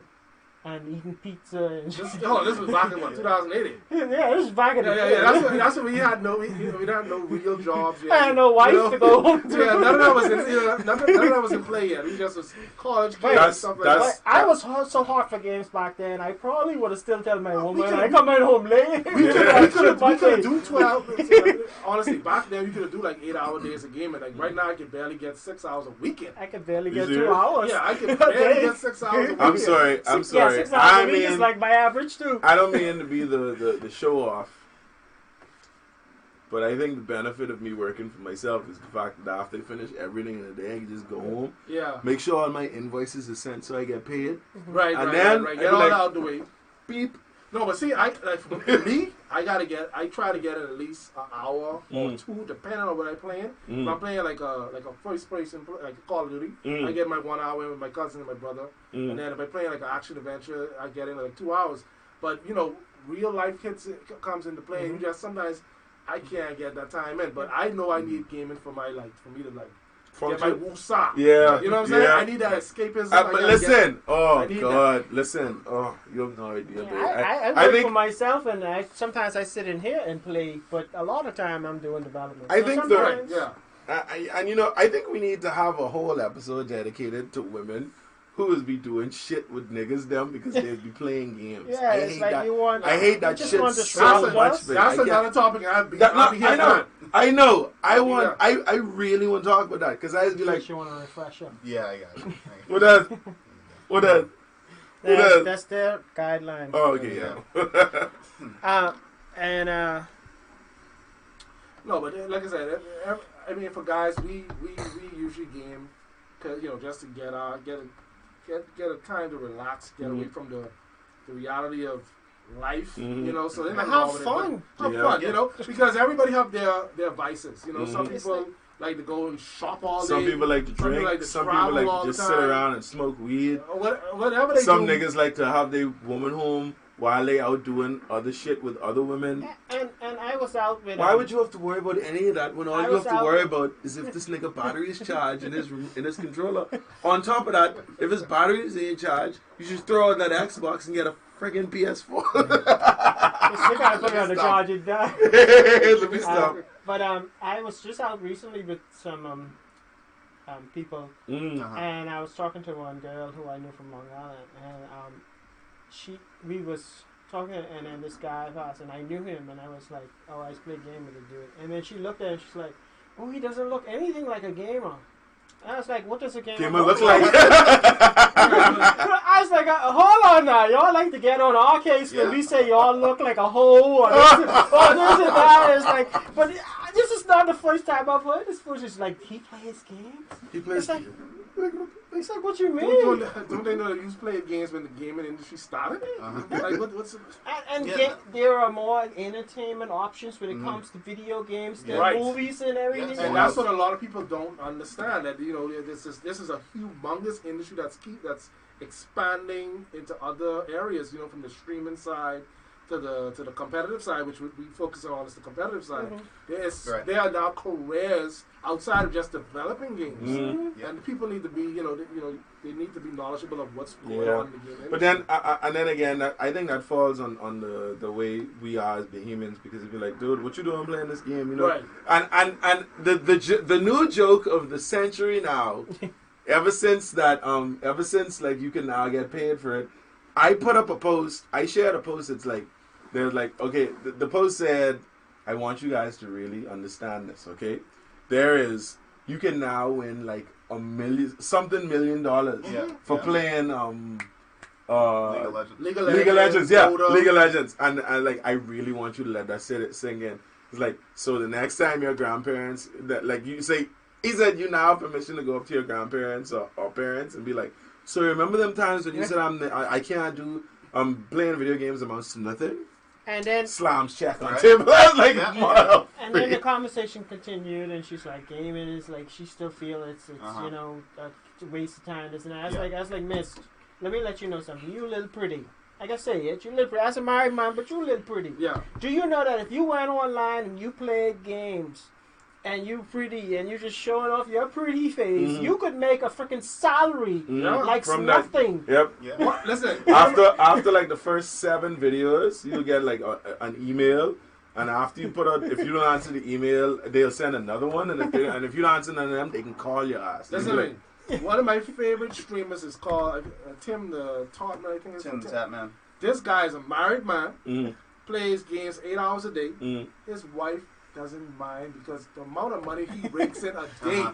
And eating pizza. And this was back in 2008. Yeah, this was back in the day. That's when we had no real jobs yet. I had no wife to go home to. Yeah, none of that was in play yet. We just was college kids and stuff like that. I was so hard for games back then. I probably would have still told my woman I come home late. We could do 12. Honestly, back then we could do like 8-hour days of gaming. Like right now, I can barely get 6 hours a weekend. I could barely get 2 hours. Yeah, I can barely get 6 hours a weekend. I'm sorry. Yeah, 6 hours a week is like my average too. I don't mean to be the show off, but I think the benefit of me working for myself is the fact that after I finish everything in the day, I can just go home. Yeah. Make sure all my invoices are sent so I get paid. Right. And then get all out the way. Beep. No, but see, for me, I try to get at least an hour or two, depending on what I'm playing. If I'm playing like a first person, like Call of Duty, I get my 1 hour with my cousin and my brother. And then if I'm playing like an action adventure, I get in like 2 hours. But real life comes into play. And just sometimes I can't get that time in. But I know I need gaming for me to get my woosah. Yeah. You know what I'm saying? I need that escapism. But listen. Listen. Oh, you have no idea, babe. I work for myself, and sometimes I sit in here and play, but a lot of time I'm doing development. I think sometimes, I think we need to have a whole episode dedicated to women who would be doing shit with niggas them because they'd be playing games. Yeah, I hate that shit so much. That's another topic I know. I really want to talk about that because I'd be like, you want to refresh them. Yeah, I got it. What else? That's their guideline. Oh, okay, yeah. No, but like I said, I mean, for guys, we usually game because just to get a time to relax, get away from the reality of life, so they have fun. Have fun, because everybody have their vices, some people like to go and shop all day. Some people like to drink. Some people like to just sit around and smoke weed. Whatever they Some do. niggas like to have their woman home while they out doing other shit with other women. And I was out with. Why would you have to worry about any of that when all you have to worry about is if this nigga battery is charged in his controller? On top of that, if his battery is in charge, you should throw out that Xbox and get a friggin' PS4. You gotta put it on the charge and die. Let me stop. But I was just out recently with some people, and I was talking to one girl who I knew from Long Island, and we was talking, and then this guy passed, and I knew him, and I was like, oh, I play game with a dude, and then she looked at it, and she's like, oh, he doesn't look anything like a gamer. And I was like, what does a gamer look like? I was like, hold on now, y'all like to get on our case when we say y'all look like a hoe, or this and that. It's like, but this is not the first time I've heard this. It's like, he plays games? He plays games. It's like, what you mean? Don't they know that you played games when the gaming industry started? Like, what's there are more entertainment options when it comes to video games than movies and everything. Yes. And that's what a lot of people don't understand. That this is a humongous industry that's expanding into other areas. From the streaming side to the competitive side, which we focus on is the competitive side. There are now careers outside of just developing games, and people need to be, they need to be knowledgeable of what's going on in the game industry. But then, and then again, I think that falls on the way we are as Bahamians, because if you're like, dude, what you doing playing this game, Right. And the new joke of the century now, ever since like you can now get paid for it. I put up a post. I shared a post. It's like, there's like, okay, the post said, I want you guys to really understand this, okay? You can now win like $1 million for playing League of Legends, yeah, League of Legends, and like I really want you to let that sing in. It's like, so the next time your grandparents, that like you say, he said you now have permission to go up to your grandparents or parents and be like, so remember them times when you said I can't do playing video games amounts to nothing? And then slams check on table. I was like, and then the conversation continued, and she's like, gaming is like, she still feels it's a waste of time. This and that. I was like, miss, let me let you know something. You a little pretty. Like I say it, you a little pretty. As a married man, but you a little pretty. Yeah. Do you know that if you went online and you played games and you pretty and you just showing off your pretty face, you could make a freaking salary like from nothing. Yep. Yeah. What? Listen. After like the first 7 videos, you'll get like an email, and after you put out, if you don't answer the email, they'll send another one, and if you don't answer none of them, they can call your ass. Listen, one of my favorite streamers is called Tim the Tatman. I think it's Tim the Tatman. This guy is a married man, plays games 8 hours a day. His wife doesn't mind because the amount of money he rakes in a day.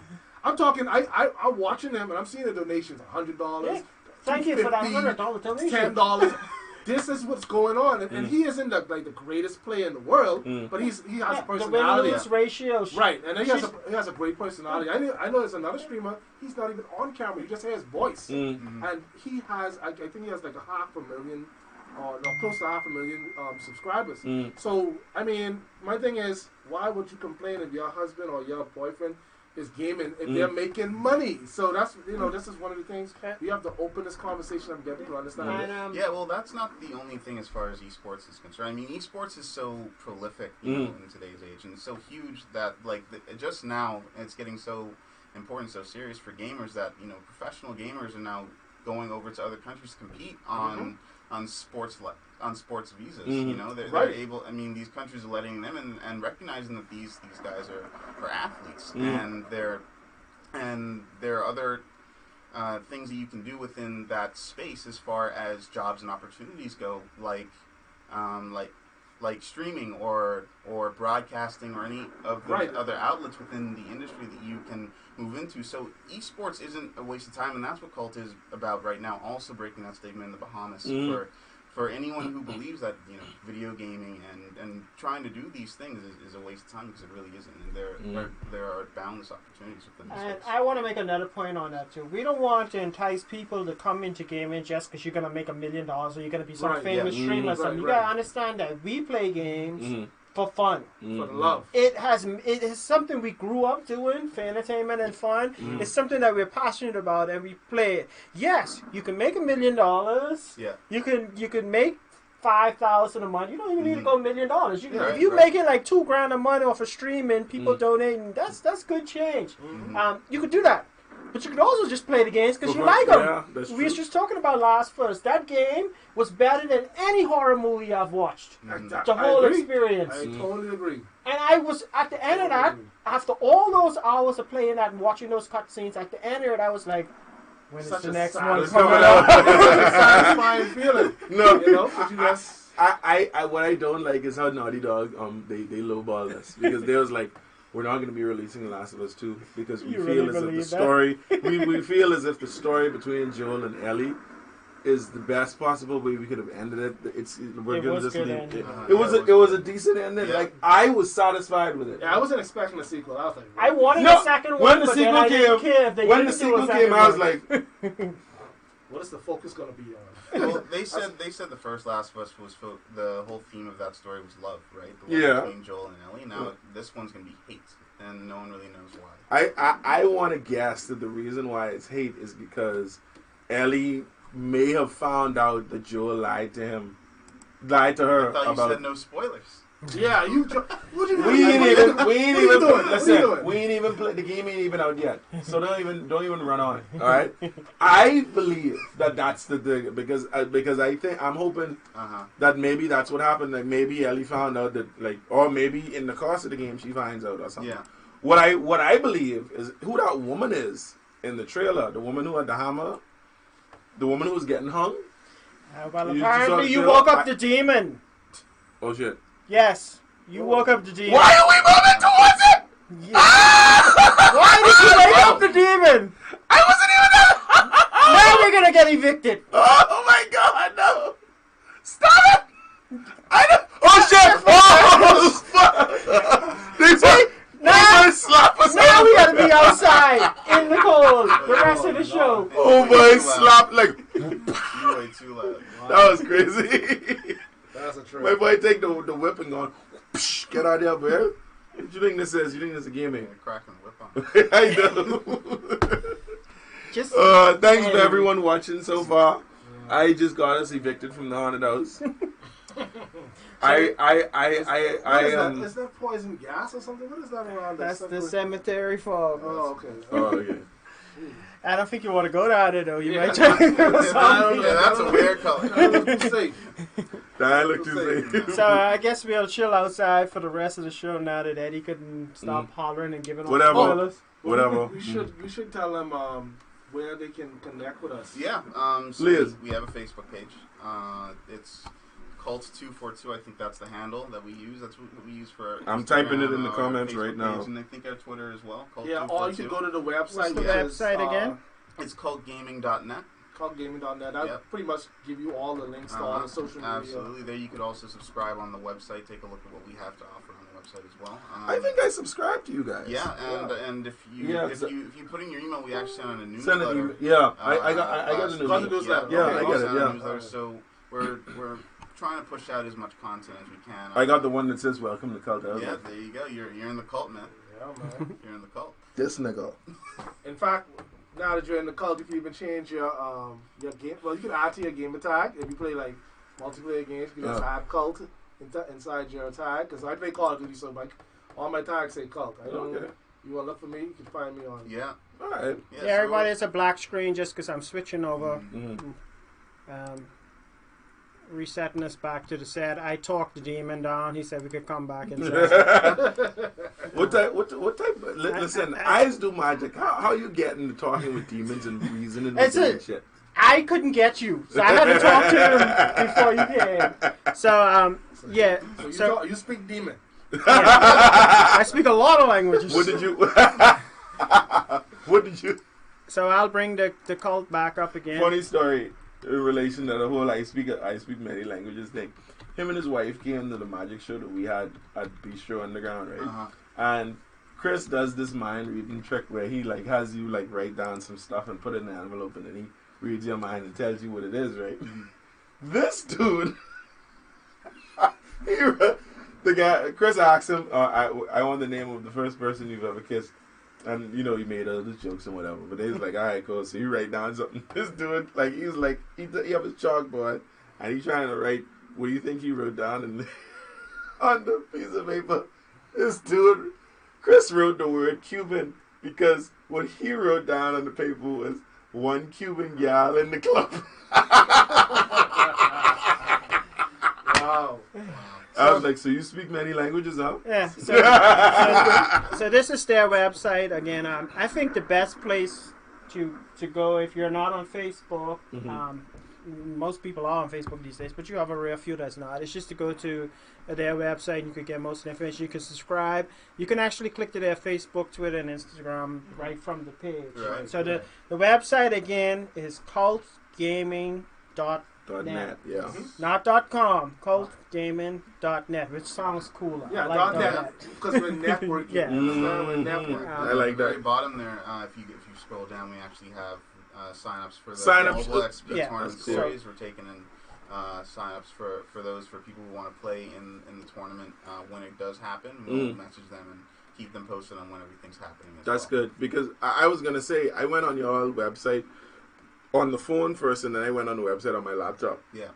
I'm talking, I'm watching him and I'm seeing the donations, $100. Yeah. Thank you for that $100 donation. $10. This is what's going on, and he isn't the greatest player in the world, but he has a personality. The win-lose ratio, right? And then he has a great personality. I know there's another streamer. He's not even on camera. You just hear his voice, and he has. I think he has like 500,000 or no, close to 500,000 subscribers. So, I mean, my thing is, why would you complain if your husband or your boyfriend is gaming if they're making money? So that's, this is one of the things we have to open this conversation and get people to understand. Yeah, well, that's not the only thing as far as esports is concerned. I mean, esports is so prolific, in today's age, and so huge that, like, just now it's getting so important, so serious for gamers that, professional gamers are now going over to other countries to compete on sports visas. They're able. I mean, these countries are letting them in and recognizing that these guys are athletes, and there are other things that you can do within that space as far as jobs and opportunities go, like streaming or broadcasting or any of the other outlets within the industry that you can move into. So esports isn't a waste of time, and that's what CULT is about right now, also breaking that stigma in the Bahamas for anyone who believes that video gaming and trying to do these things is a waste of time, because it really isn't, and there are boundless opportunities within this space. And I want to make another point on that too. We don't want to entice people to come into gaming just because you're going to make $1 million or you're going to be some famous streamer or something. You got to understand that we play games for fun, for the love. It is something we grew up doing for entertainment and fun. It's something that we're passionate about, and we play it. Yes, you can make $1 million. Yeah, you can make 5,000 a month. You don't even need to go $1 million. If you're making like $2,000 a month off of streaming, people donating, that's good change. You could do that. But you could also just play the games because you like them. Yeah, we were just talking about Last First. That game was better than any horror movie I've watched. The whole experience. I totally agree. And I was, at the end of that, after all those hours of playing that and watching those cutscenes, at the end of it, I was like, when is the next one coming out? It's a satisfying feeling. No. What I don't like is how Naughty Dog, they lowball us. Because they was like, we're not going to be releasing The Last of Us 2 because we feel as if the story we feel as if the story between Joel and Ellie is the best possible way we could have ended it. It was a decent ending. Yeah. Like, I was satisfied with it. Yeah, I wasn't expecting a sequel. I was like, I wanted a second one. When the sequel came, I was like, what is the focus going to be on? Well, they said the first Last of Us was the whole theme of that story was love, right? The love between Joel and Ellie. Now this one's gonna be hate, and no one really knows why. I want to guess that the reason why it's hate is because Ellie may have found out that Joel lied to her I thought you said no spoilers. Yeah, what you we ain't even the game ain't even out yet, so don't even run on it. All right, I believe that's the thing because I'm hoping that maybe that's what happened. Like maybe Ellie found out that or maybe in the course of the game she finds out or something. Yeah. What I believe is who that woman is in the trailer. The woman who had the hammer, the woman who was getting hung. Well, apparently you woke up the demon. Oh shit. Yes, you woke up the demon. Why are we moving towards it? Yeah. Why did you wake up the demon? I wasn't even there. Now we're gonna get evicted. Oh my god, no! Stop it! Oh shit! Oh fuck! They say slap us. Now we gotta be outside in the cold the rest of the show. Oh my, slap like. You way too loud. Wow. That was crazy. That's a trip. My boy take the whip and go, get out there, bro. What you think this is? You think this is a gaming? Cracking the whip on. I know. Thanks for everyone watching so far. Yeah. I just got us evicted from the haunted house. Is that poison gas or something? What is that around? That's the cemetery fog. Oh, okay. Oh, okay. I don't think you want to go down there though. You might try to go that's a weird color. That looks too safe. That looked too safe. So I guess we'll chill outside for the rest of the show now that Eddie couldn't stop hollering and giving all spoilers. Whatever. We should tell them where they can connect with us. Yeah. So we have a Facebook page. It's CULT242, I think that's the handle that we use. That's what we use for our I'm typing it in the comments right now. And I think our Twitter as well. Yeah, or you can go to the website. What's the website again? It's CULTgaming.net. CULTgaming.net. That'll pretty much give you all the links to all the social media. Absolutely. There you could also subscribe on the website. Take a look at what we have to offer on the website as well. I think I subscribe to you guys. Yeah, and if you put in your email, we actually send out a newsletter. I got the newsletter. Yeah, I get it. Yeah. So we're trying to push out as much content as we can. I got the one that says "Welcome to Cult." Yeah, there you go. You're in the cult, man. Yeah, man. You're in the cult. This nigga. In fact, now that you're in the cult, you can even change your game. Well, you can add to your gamer tag if you play like multiplayer games. You can just add cult inside your tag. Because I play Call of Duty, so like all my tags say cult. I don't know. You want to look for me? You can find me on. Yeah. All right. Yeah, everybody, it's a black screen just because I'm switching over. Resetting us back to the set. I talked the demon down. He said we could come back and What type? Listen, eyes do magic. How you getting to talking with demons and reasoning and shit? I couldn't get you, so I had to talk to him before you came. So yeah. So you speak demon. Yeah. I speak a lot of languages. What did you? What did you? So I'll bring the cult back up again. Funny story in relation to the whole I speak many languages thing. Him and his wife came to the magic show that we had at Bistro Underground, right? And Chris does this mind reading trick where he like has you like write down some stuff and put it in an envelope, and then he reads your mind and tells you what it is, right? This dude, the guy, Chris asked him, I want the name of the first person you've ever kissed. And, you know, he made all these jokes and whatever. But he's like, all right, cool. So you write down something. This dude, like, he have his chalkboard. And he's trying to write, what do you think he wrote down on the piece of paper? This dude, Chris wrote the word Cuban. Because what he wrote down on the paper was one Cuban gal in the club. Wow. I was like, so you speak many languages, huh? Yeah. So this is their website again. I think the best place to go if you're not on Facebook. Most people are on Facebook these days, but you have a rare few that's not. It's just to go to their website and you can get most of the information. You can subscribe. You can actually click to their Facebook, Twitter, and Instagram right from the page. Right. So the website again is cultgaming.net. Yeah. Not .com, cultgaming.net, which sounds cooler. Yeah, like .net, because we're networking. Yeah. We're networking. I like that. At the very bottom there, if you scroll down, we actually have sign-ups for the Mobile XP Tournament Series. We're taking in sign-ups for those, for people who want to play in the tournament when it does happen. We'll message them and keep them posted on when everything's happening as That's good, because I was going to say, I went on your website on the phone first, and then I went on the website on my laptop. Yeah.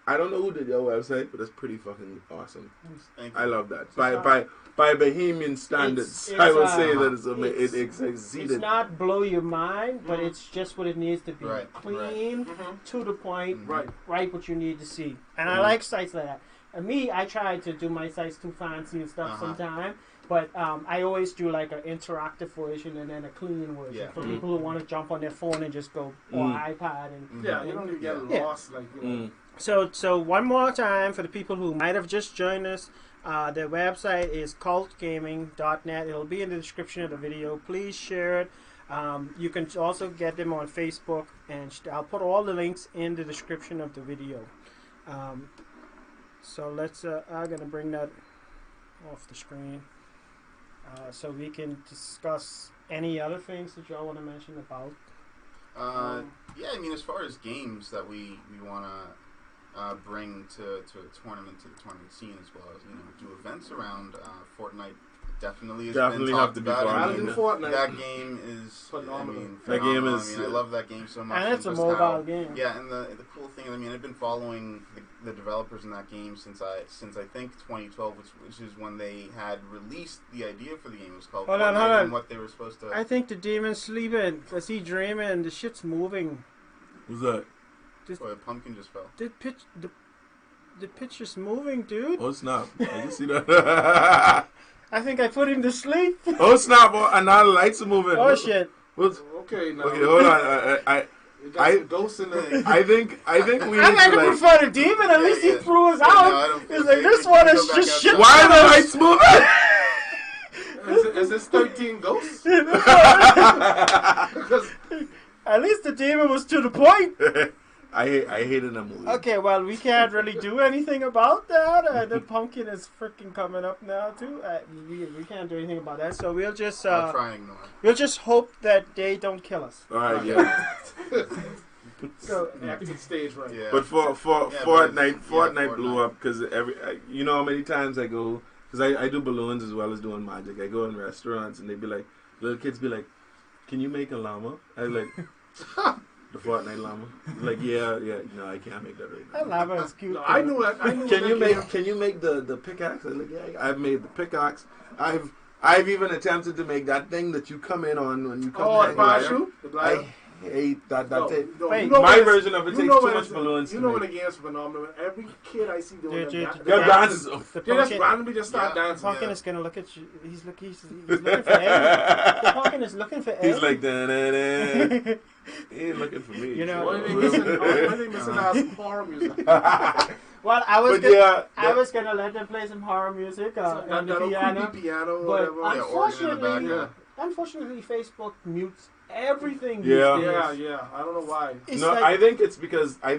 I don't know who did your website, but it's pretty fucking awesome. Thank you. I love that. By Bahamian standards, I will say that it's exceeded. It's not blow your mind, but it's just what it needs to be. Right. Clean, to the point, right what you need to see. And I like sites like that. And me, I try to do my sites too fancy and stuff sometimes. But I always do like an interactive version and then a clean version for people who want to jump on their phone and just go or iPad and you don't even get lost like you know. So one more time for the people who might have just joined us, their website is cultgaming.net. It'll be in the description of the video. Please share it. You can also get them on Facebook, and I'll put all the links in the description of the video. So let's. I'm gonna bring that off the screen. So we can discuss any other things that y'all want to mention about. Yeah, I mean, as far as games that we want to bring to the tournament scene, as well as do events around Fortnite. Definitely has been talked about. That game is phenomenal. I love that game so much. And it's a mobile game. Yeah, and the cool thing, I've been following the developers in that game since I think 2012, which is when they had released the idea for the game. It was called Fortnite, and what they were supposed to. I think the demon's sleeping because he's dreaming. The shit's moving. Who's that? The pumpkin just fell. The picture's moving, dude. Oh snap! I can see that. I think I put him to sleep. Oh snap! And now the lights are moving. Oh shit! Okay, now. Okay, hold on. Ghosts in there. I think we I'm need not to gonna fight a demon. At least he threw us out. He's like, this one is just shit. Why are the lights moving? Is this 13 ghosts? At least the demon was to the point. I hated that movie. Okay, well, we can't really do anything about that. The pumpkin is freaking coming up now too. We can't do anything about that. So we'll just I'll try and ignore it. We'll just hope that they don't kill us. All right, yeah. So exit stage right. Yeah. But for Fortnite blew up because you know how many times I go, because I do balloons as well as doing magic. I go in restaurants and they be like, little kids be like, can you make a llama? I was like, the Fortnite llama. Like, yeah, no, I can't make that right now. that llama is cute. No, I knew that. Can you make the pickaxe? I was like, yeah, I've made the pickaxe. I've even attempted to make that thing that you come in on when you come Oh, the hang glider. parachute? The glider? I hate that. That's it. Wait, My version of it takes too much balloons You to know when make. the game's phenomenal. Every kid I see doing Dude, that. Your dances. The They just pumpkin, randomly just start dancing. pumpkin is gonna look at you. He's looking for Ed. The pumpkin is looking for Ed. He's like, da-da-da. He ain't looking for me. You know, Only thing missing now is some horror music. well, I was gonna let them play some horror music on the piano, creepy piano, but whatever. unfortunately, Facebook mutes everything. Yeah. these days. Yeah. I don't know why. It's No, like, I think it's because You're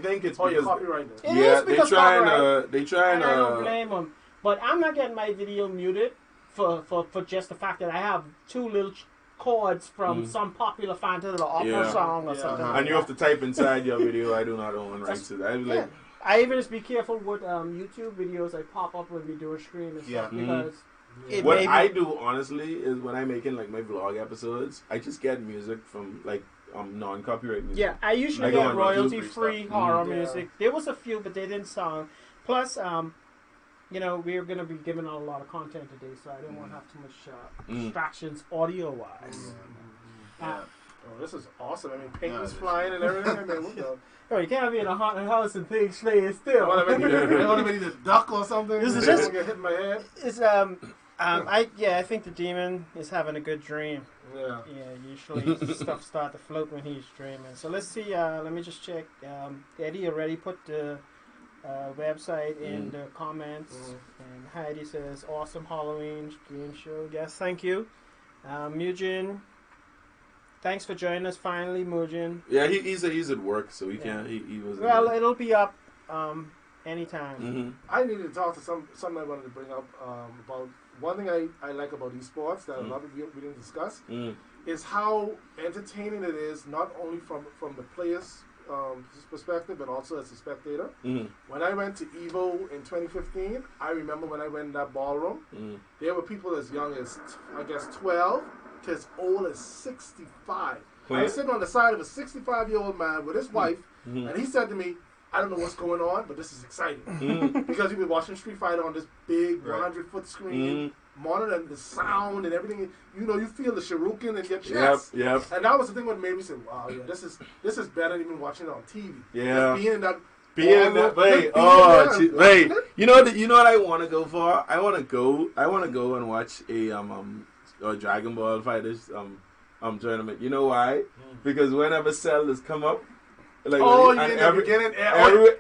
copyrighted. It yeah, is because they copyright. try And I don't and blame them. But I'm not getting my video muted for just the fact that I have two little chords from some popular Fantasy or opera song or something. and you have to type inside your video. I do not own rights to that. I was like, I even just be careful with YouTube videos I pop up when we do a stream and stuff because what I do honestly is when I'm making like my vlog episodes, I just get music from like non-copyright music. Yeah, I usually go get on royalty-free horror Yeah. music. There was a few, but they didn't sound. Plus, you know, we're going to be giving out a lot of content today, so I didn't want to have too much distractions audio-wise. Oh, this is awesome. I mean, paint is flying and everything. I mean, what the... Oh, you can't be in a haunted house and things staying still. I want to make a duck or something. This is I'm just- gonna get hit in my head. It's I think the demon is having a good dream. Yeah. Yeah, usually stuff start to float when he's dreaming. So let's see. Let me just check. Eddie already put the website in the comments, and Heidi says, "Awesome Halloween game show." Yes, thank you, Mujin. Thanks for joining us finally, Mujin. Yeah, he's at work, so he can't. He was. Well, it'll be up anytime. I needed to talk to something I wanted to bring up about one thing I like about esports that a lot of we didn't discuss is how entertaining it is, not only from the players' perspective, but also as a spectator. When I went to EVO in 2015, I remember when I went in that ballroom, there were people as young as, I guess, 12 to as old as 65. I was sitting on the side of a 65-year-old man with his wife, and he said to me, I don't know what's going on, but this is exciting. Because he was watching Street Fighter on this big 100-foot screen, monitoring the sound and everything. You know, you feel the shuriken in your chest. Yep. And that was the thing that made me say, wow, yeah, this is better than even watching it on TV. Yeah. Just being in that... Wait. You know what I want to go for? I want to go and watch a Dragon Ball Fighters tournament. You know why? Because whenever Cell has come up, like in the beginning,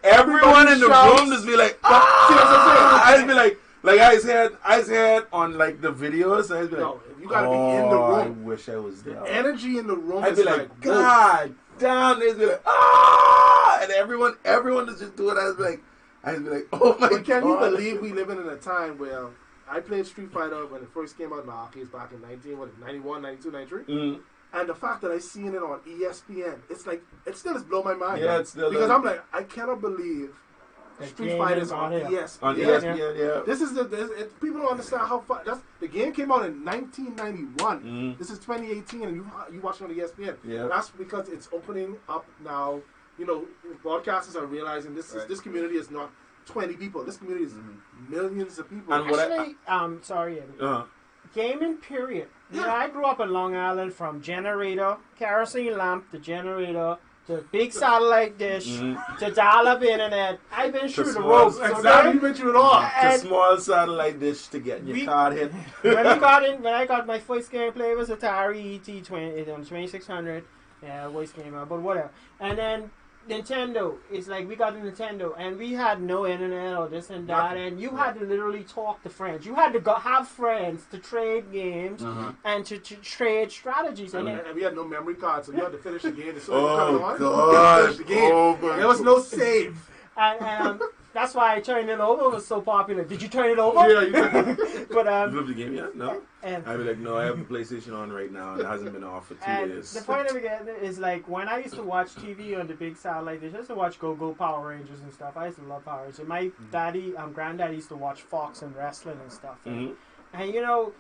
everyone in the room just be like, I just be like I had on like the videos. I just be like, you gotta be in the room. I wish I was there. The energy in the room. I'd be is like, God damn! They'd be like, ah! And everyone is just doing. I'd be like, oh my God! Can you believe we live in a time where I played Street Fighter when it first came out in the arcades back in 91, 92, 93? And the fact that I seen it on ESPN, it's like, it still just blow my mind. Yeah, it's still because I'm like, I cannot believe Street Fighter is on ESPN. On ESPN, yeah. This is people don't understand how far. The game came out in 1991. This is 2018, and you watch it on ESPN. Yeah. That's because it's opening up now. You know, broadcasters are realizing this community is not 20 people. This community is millions of people. And Actually, sorry, Eddie. Gaming, period. You know, I grew up in Long Island from generator, kerosene lamp, the generator, to big satellite dish, to dial-up internet. I've been through the ropes. Exactly, you've been through it all. To small satellite dish to get your card hit. when I got my first game play was Atari ET 2600, voice gamer, but whatever. And then Nintendo, it's like we got a Nintendo and we had no internet or this and that, and you had to literally talk to friends. You had to have friends to trade games and to trade strategies. And we had no memory cards, so you had to finish the game. God! Finish the game. There was no save. And That's why Turning It Over was so popular. Did you turn it over? Yeah, you did. But You love the game yet? No. and I'd be like, no, I have the PlayStation on right now, and it hasn't been off for 2 and days. the point of it is like when I used to watch TV on the big satellite dish, I used to watch Go Power Rangers and stuff. I used to love Power Rangers. My granddaddy used to watch Fox and wrestling and stuff. And you know,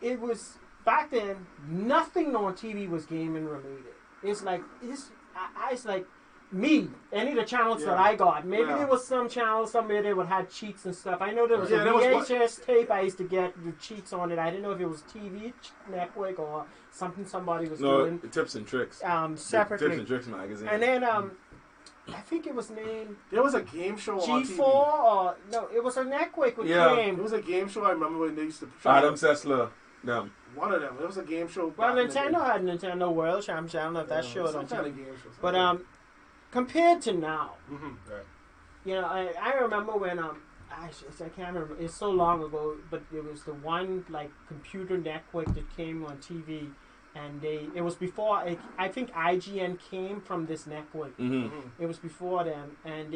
it was back then. Nothing on TV was gaming related. It's like it's like me. Any of the channels that I got. Maybe there was some channels somewhere that would have cheats and stuff. I know there was a VHS tape I used to get the cheats on it. I didn't know if it was TV network or something somebody was doing. No, Tips and Tricks. Separately. Tips and Tricks magazine. And then I think it was named There was a game show on G4 TV. or no, it was a network with game. It was a game show. I remember when they used to. Adam Sessler. No. One of them. It was a game show. Well, back in the day. Nintendo had Nintendo World Championship. I don't know if that showed some on kind TV. of game show. But compared to now, Right. you know, I remember when I can't remember. It's so long ago, but it was the one like computer network that came on TV, and it was before. I think IGN came from this network. It was before them, and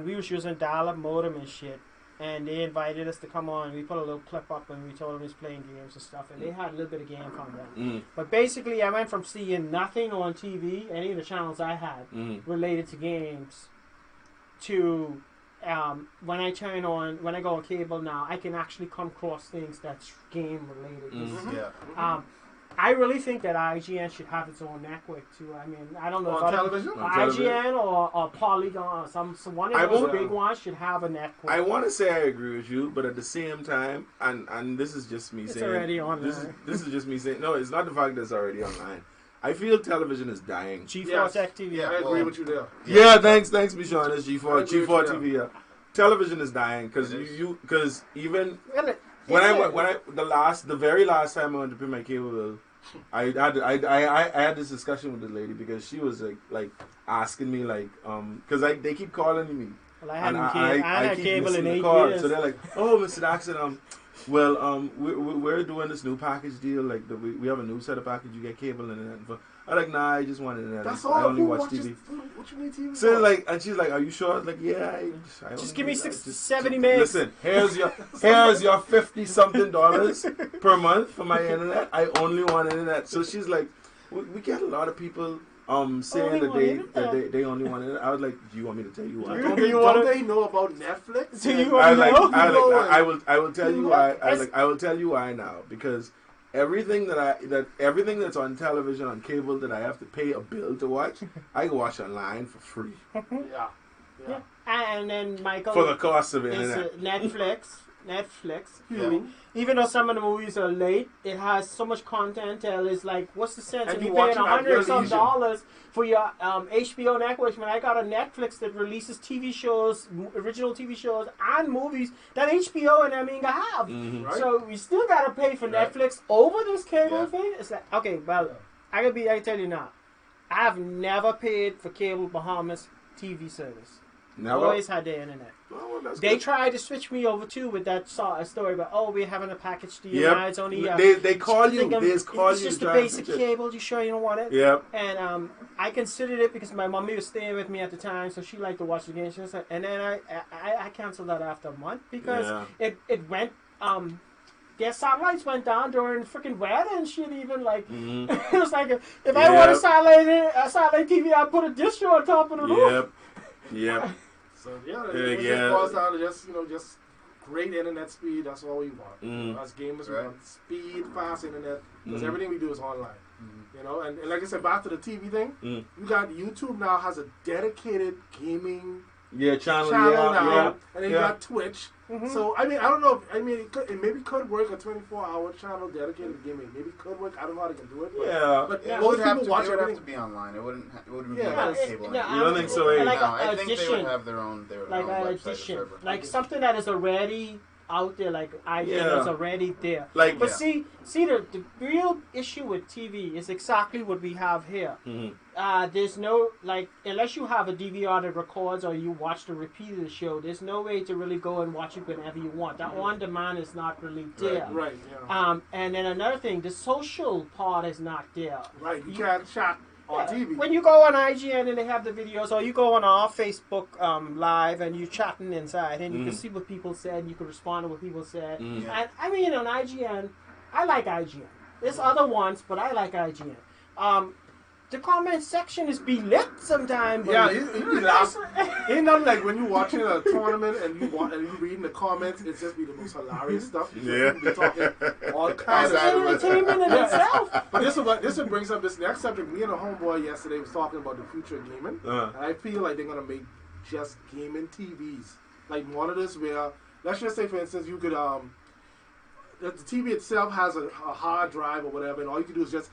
we was using dial-up modem and shit. And they invited us to come on. We put a little clip up and we told them we was playing games and stuff. And they had a little bit of game from them. But basically, I went from seeing nothing on TV, any of the channels I had related to games, to when I go on cable now, I can actually come across things that's game related. I really think that IGN should have its own network too. I mean, I don't know on television. IGN or Polygon or some one of those big ones should have a network. I want to say I agree with you, but at the same time, and this is just me saying, already online. This is just me saying, no, it's not the fact that it's already online. I feel television is dying. G4 Tech TV. Yeah, I agree with you there. Yeah, thanks, Michon. It's G4 with TV. Yeah. Television is dying because even the very last time I went to pay my cable bill, I had this discussion with the lady because she was like asking me because they keep calling me. Well, I had cable in 8 call. years. So they're like, oh, Mr. Daxon, we're doing this new package deal. Like we have a new set of package. You get cable and internet. I'm like, nah, I just want internet. That's all. I only watch TV. What you need TV So for? and she's like, are you sure? I was like, yeah. I Just only give me need 70 megs. Listen, here's your $50-something per month for my internet. I only want internet. So she's like, we get a lot of people saying that they only want internet. I was like, do you want me to tell you why? Don't they know about Netflix? Do you want to know? I will tell you why. I will tell you why now because everything everything that's on television on cable that I have to pay a bill to watch, I can watch online for free. Yeah. And then Michael For the cost of is internet. Netflix. Even though some of the movies are late, it has so much content. It's like, what's the sense And of you you paying watch it at your $100 leisure. for your HBO network when I got a Netflix that releases TV shows, original TV shows, and movies that HBO and them ain't gonna have. Right. So we still gotta pay for Netflix over this cable thing. It's like, okay, well, I can tell you now, I've never paid for cable Bahamas TV service. Never. Always had their internet. Oh, that's They good. tried to switch me over too with that story about, oh, we're having a package deal. Yep. Now it's only They call you. They call it's you. just to a try and basic pitch it. cable. You sure you don't want it? Yep. And I considered it because my mommy was staying with me at the time, so she liked to watch the game. She was like, and then I canceled that after a month because it went their satellites went down during freaking weather and shit. Even like it was like if I want a satellite TV, I put a dish on top of the roof. Yep. So it just boils down to just great internet speed. That's all we want. As gamers, we want speed, fast internet, because everything we do is online. You know, and like I said, back to the TV thing. You got YouTube now has a dedicated gaming channel now, and then you got Twitch. So I mean, I don't know. It maybe could work a 24-hour channel dedicated to gaming. Maybe it could work. I don't know how they can do it. But it most would have people watch to everything. be online. It wouldn't be Yeah, on cable. You don't think so? Eh? Like I think they Audition. would have their own Like an website or Audition, server. like something that is already out there, like that's already there. But see, the real issue with TV is exactly what we have here. There's no, unless you have a DVR that records or you watch the repeat of the show, there's no way to really go and watch it whenever you want. That on demand is not really there. Right. Yeah. And then another thing, the social part is not there. Right. You can't chat on TV. When you go on IGN and they have the videos, or you go on our Facebook live and you're chatting inside, and you can see what people said, and you can respond to what people said. And I mean, on IGN, I like IGN. There's other ones, but I like IGN. The comment section is be lit sometimes. Yeah, you be laughing. Ain't nothing like when you're watching a tournament and you reading the comments, it's just be the most hilarious stuff. Yeah. You be talking all kinds of entertainment in itself. But this brings up this next subject. Me and a homeboy yesterday was talking about the future of gaming. And I feel like they're going to make just gaming TVs. Like monitors where, let's just say for instance, you could, the TV itself has a hard drive or whatever, and all you can do is just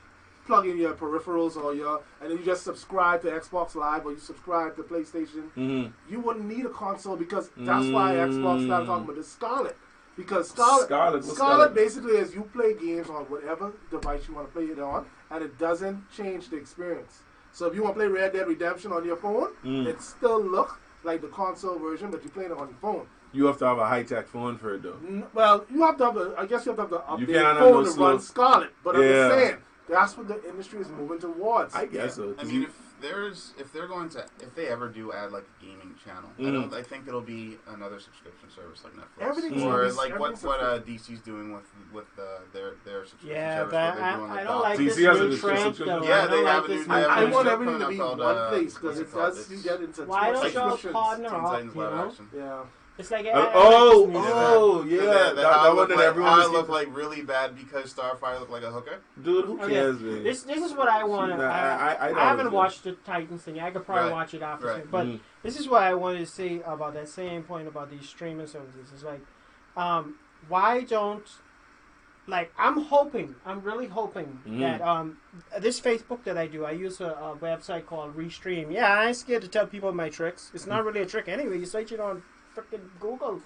plug in your peripherals and then you just subscribe to Xbox Live or you subscribe to PlayStation. You wouldn't need a console because that's why Xbox started talking about the Scarlet. Because Scarlet basically is you play games on whatever device you want to play it on, and it doesn't change the experience. So if you want to play Red Dead Redemption on your phone, it still looks like the console version, but you're playing it on your phone. You have to have a high-tech phone for it, though. Well, you have to have I guess you have to have the You updated can't phone have to no run Scarlet. But I'm just saying, that's what the industry is moving towards. I guess so. I mean, if they ever do add like a gaming channel, I think it'll be another subscription service like Netflix, or like what DC's doing with their subscription service. But I don't like DC this has a new trend. subscription. Yeah, they have a new. I want everything to be one place because it does you get into why don't y'all subscriptions. partner Teen up? Titans You live know? action. Yeah. It's like that one that everyone I look like really bad because Starfire looked like a hooker. Dude, who cares, man? This is what I want to. I haven't watched the Titans thing. I could probably watch it after. But this is what I wanted to say about that same point about these streaming services. It's like, why don't, like, I'm really hoping that this Facebook that I do, I use a website called Restream. Yeah, I ain't scared to tell people my tricks. It's not really a trick anyway. You search it on freaking Google.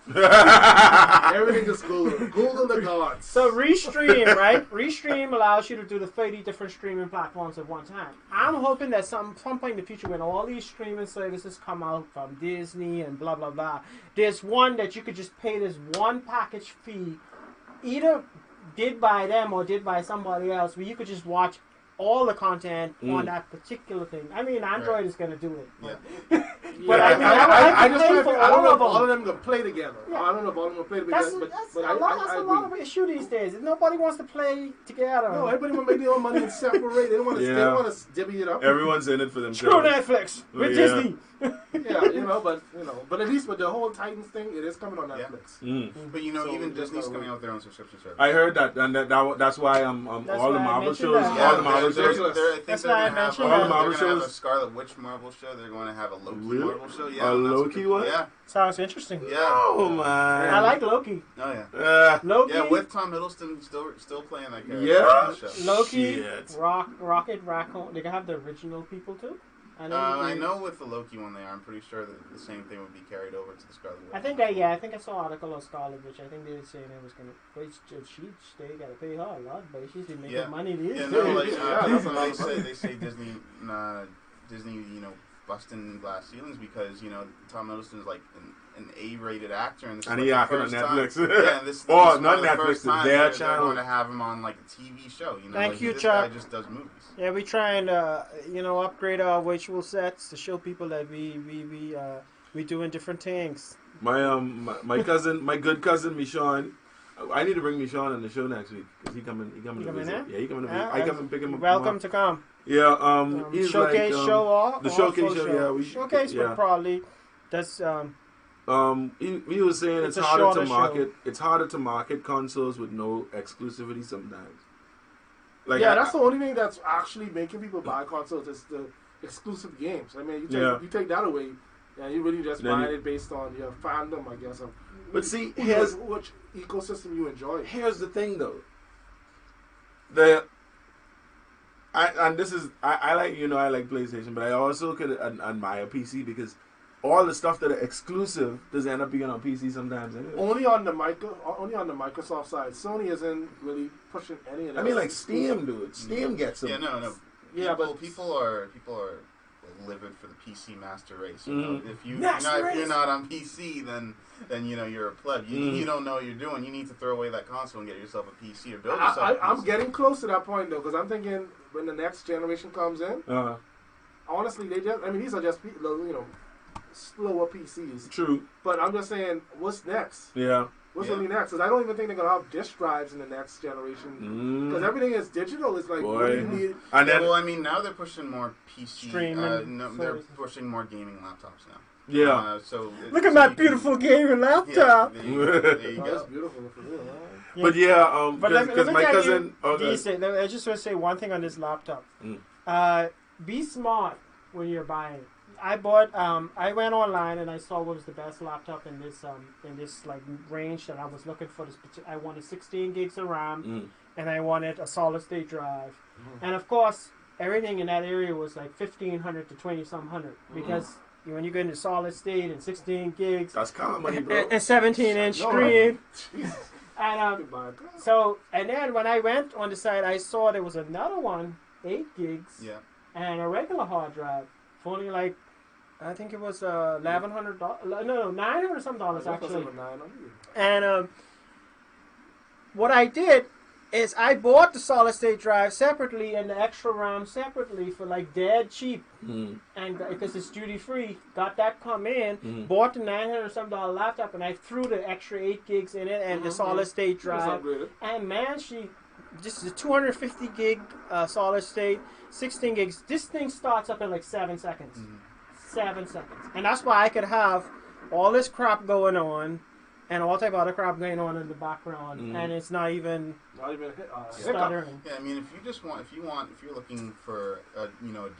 Everything is Google. Google the gods. So Restream, right? Restream allows you to do the 30 different streaming platforms at one time. I'm hoping that some point in the future when all these streaming services come out from Disney and blah, blah, blah, there's one that you could just pay this one package fee, either did by them or did by somebody else, where you could just watch all the content on that particular thing. I mean, Android is going to do it. But I mean, I don't know if all of them going to play together. Yeah. I don't know if all of them going to play together. That's a lot of issue these days. Nobody wants to play together. No, everybody want to make their own money and separate. They don't want to divvy it up. Everyone's in it for themselves. Screw Netflix with Disney. But at least with the whole Titans thing, it is coming on Netflix. But even Disney's coming out with their own subscription service. I heard that, and that's why all the Marvel shows, all the Marvel shows. I think they're going to have a Scarlet Witch Marvel show. They're going to have a Loki Marvel show. Yeah, a Loki one? Yeah. Sounds interesting. Yeah. Oh, man. I like Loki. Oh, yeah. Loki. Yeah, with Tom Hiddleston still playing that character. Yeah. Loki, Rocket Raccoon. They can have the original people, too. I know with the Loki one they are. I'm pretty sure that the same thing would be carried over to the Scarlet Witch. I think I saw an article on Scarlet Witch. I think they were saying it was going to, they got to pay her a lot, but she's been making money these days. They say Disney, busting glass ceilings because, Tom Hiddleston is like an A-rated actor. And he acted on Netflix. Yeah, this not Netflix, their channel. They're going to have him on like a TV show. Thank you, this Chuck. guy just does movies. Yeah, we try and upgrade our virtual sets to show people that we doing different things. My cousin, my good cousin Michon. I need to bring Michon on the show next week because he coming to visit. Yeah, he coming to visit. I come and pick him up. Welcome to come. Yeah, he's showcase like, show off. The showcase show. Yeah, showcase would probably. That's he was saying it's harder to market. It's harder to market consoles with no exclusivity sometimes. Like that's the only thing that's actually making people buy consoles is the exclusive games. I mean, you take that away, and you really just buy it based on your fandom, I guess. But see, which ecosystem you enjoy. Here's the thing, though. I like PlayStation, but I also could admire PC because all the stuff that are exclusive does end up being on PC sometimes. Anyway. Only on the Microsoft side. Sony isn't really pushing any of that. I mean, like Steam, dude. Steam gets them. Yeah, no. Yeah, people are livid for the PC master race. You know, if you're not on PC, then you know you're a pleb. You don't know what you're doing. You need to throw away that console and get yourself a PC or build yourself a PC. I'm getting close to that point though, because I'm thinking when the next generation comes in, honestly, these are just slower PCs. True. But I'm just saying, what's next? Yeah. What's really next? Because I don't even think they're going to have disk drives in the next generation. Because everything is digital. It's like, what do you need? Well, I mean, now they're pushing more PC. Streaming. They're pushing more gaming laptops now. Yeah. So look at my beautiful gaming laptop. Yeah, there you go. That's beautiful for real. Yeah. But yeah, because my cousin. I just want to say one thing on this laptop. Be smart when you're buying it. I bought. I went online and I saw what was the best laptop in this like range that I was looking for. I wanted 16 gigs of RAM, and I wanted a solid state drive, and of course everything in that area was like 1500 to 20-some-hundred because when you go into solid state and 16 gigs, that's kind of money, bro. And 17-inch screen. And then when I went on the site, I saw there was another one, 8 gigs, and a regular hard drive for only like. I think it was $1,100. No, $900 some actually. And what I did is I bought the solid state drive separately and the extra RAM separately for like dead cheap, and because it's duty free, got that come in, bought the $900 some laptop, and I threw the extra 8 gigs in it and the solid state drive. And man, this is a 250 gig solid state, 16 gigs. This thing starts up in like 7 seconds. 7 seconds. And that's why I could have all this crap going on and all type of other crap going on in the background, and it's not even stuttering. Yeah, I mean, if you're looking for a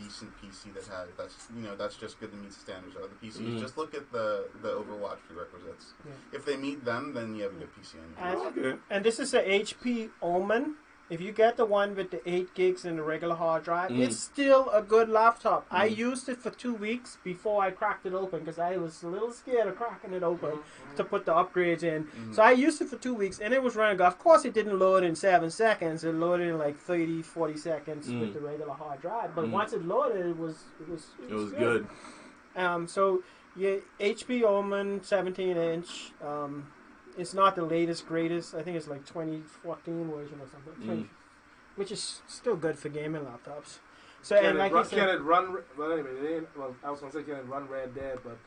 decent PC that's just good to meet the standards of other PCs, just look at the Overwatch prerequisites. Yeah. If they meet them, then you have a good PC. And this is a HP Omen. If you get the one with the 8 gigs and the regular hard drive, it's still a good laptop. I used it for 2 weeks before I cracked it open because I was a little scared of cracking it open to put the upgrades in. So I used it for 2 weeks and it was running. Of course, it didn't load in 7 seconds. It loaded in like 30, 40 seconds with the regular hard drive. But once it loaded, it was good. So HP Omen 17-inch. It's not the latest, greatest. I think it's like 2014 version or something, which is still good for gaming laptops. So can it run? Well, anyway, I was gonna say can it run Red Dead, but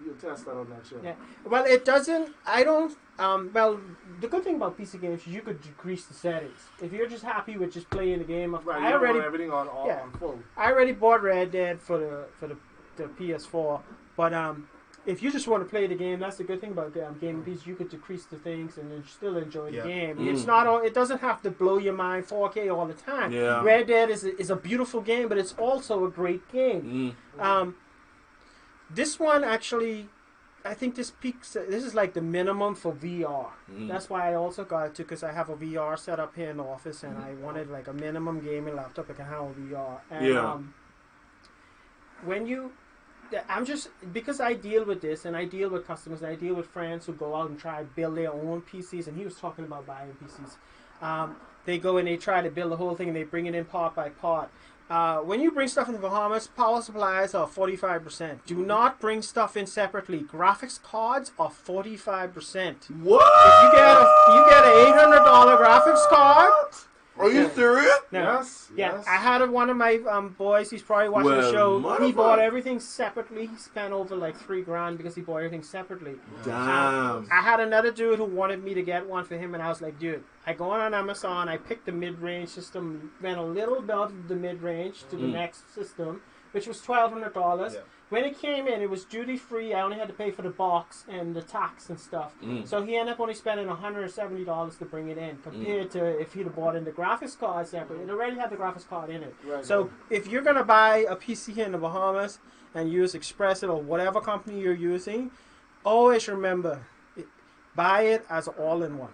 you'll test that on that show. Yeah. Well, it doesn't. I don't. Well, the good thing about PC games is you could decrease the settings. If you're just happy with just playing the game, I already want everything on full. I already bought Red Dead for the PS4, but if you just want to play the game, that's the good thing about gaming PC. You could decrease the things and then still enjoy the game. It's not. It doesn't have to blow your mind 4K all the time. Yeah. Red Dead is a beautiful game, but it's also a great game. This one actually, I think this peaks. This is like the minimum for VR. That's why I also got it too, because I have a VR set up here in the office, and I wanted like a minimum gaming laptop that can handle VR. And when you because I deal with this, and I deal with customers, and I deal with friends who go out and try to build their own PCs, and he was talking about buying PCs. They go and they try to build the whole thing, and they bring it in part by part. When you bring stuff in the Bahamas, power supplies are 45%. Do not bring stuff in separately. Graphics cards are 45%. What? If you get an $800 graphics card. Are you serious? No. Yes. I had one of my boys. He's probably watching the show. He bought everything separately. He spent over like $3,000 because he bought everything separately. Damn. I had another dude who wanted me to get one for him, and I was like, dude, I go on Amazon. I picked the mid-range system, went a little above the mid-range to the next system, which was $1,200. Yeah. When it came in, it was duty-free. I only had to pay for the box and the tax and stuff. So he ended up only spending $170 to bring it in, compared to if he'd have bought in the graphics card separately. It already had the graphics card in it. Right, so if you're going to buy a PC here in the Bahamas and use Express it or whatever company you're using, always remember, buy it as all-in-one.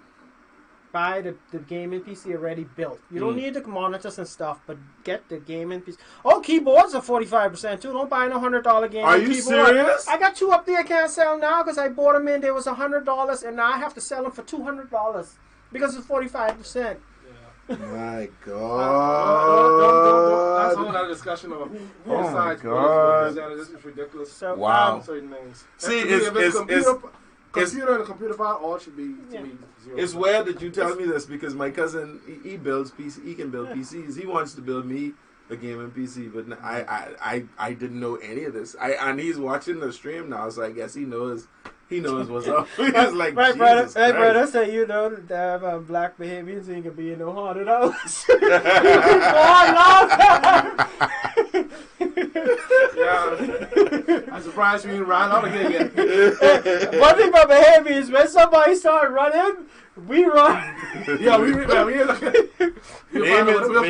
Buy the gaming PC already built. You don't need the monitors and stuff, but get the gaming PC. Oh, keyboards are 45% too. Don't buy no $100 gaming keyboard. Are you serious? I got 2 up there I can't sell now because I bought them in. There was $100, and now I have to sell them for $200 because it's 45%. My Don't, that's a God. whole other discussion of who Oh my decides God. this is ridiculous. So, Wow. Certain things. See, If it's computer and a computer file, all should be Yeah. zero. It's weird that you tell me this because my cousin he builds PC. He can build PCs. He wants to build me a gaming PC, but I didn't know any of this. And he's watching the stream now, so I guess he knows what's up. He's like, right, Jesus brother. Christ. Hey, brother, say you know that black Bahamians ain't gonna be in no haunted house. Yeah. I'm surprised we didn't run out again yet. One thing about Bahamians, when somebody start running, we run. Yeah, we'll find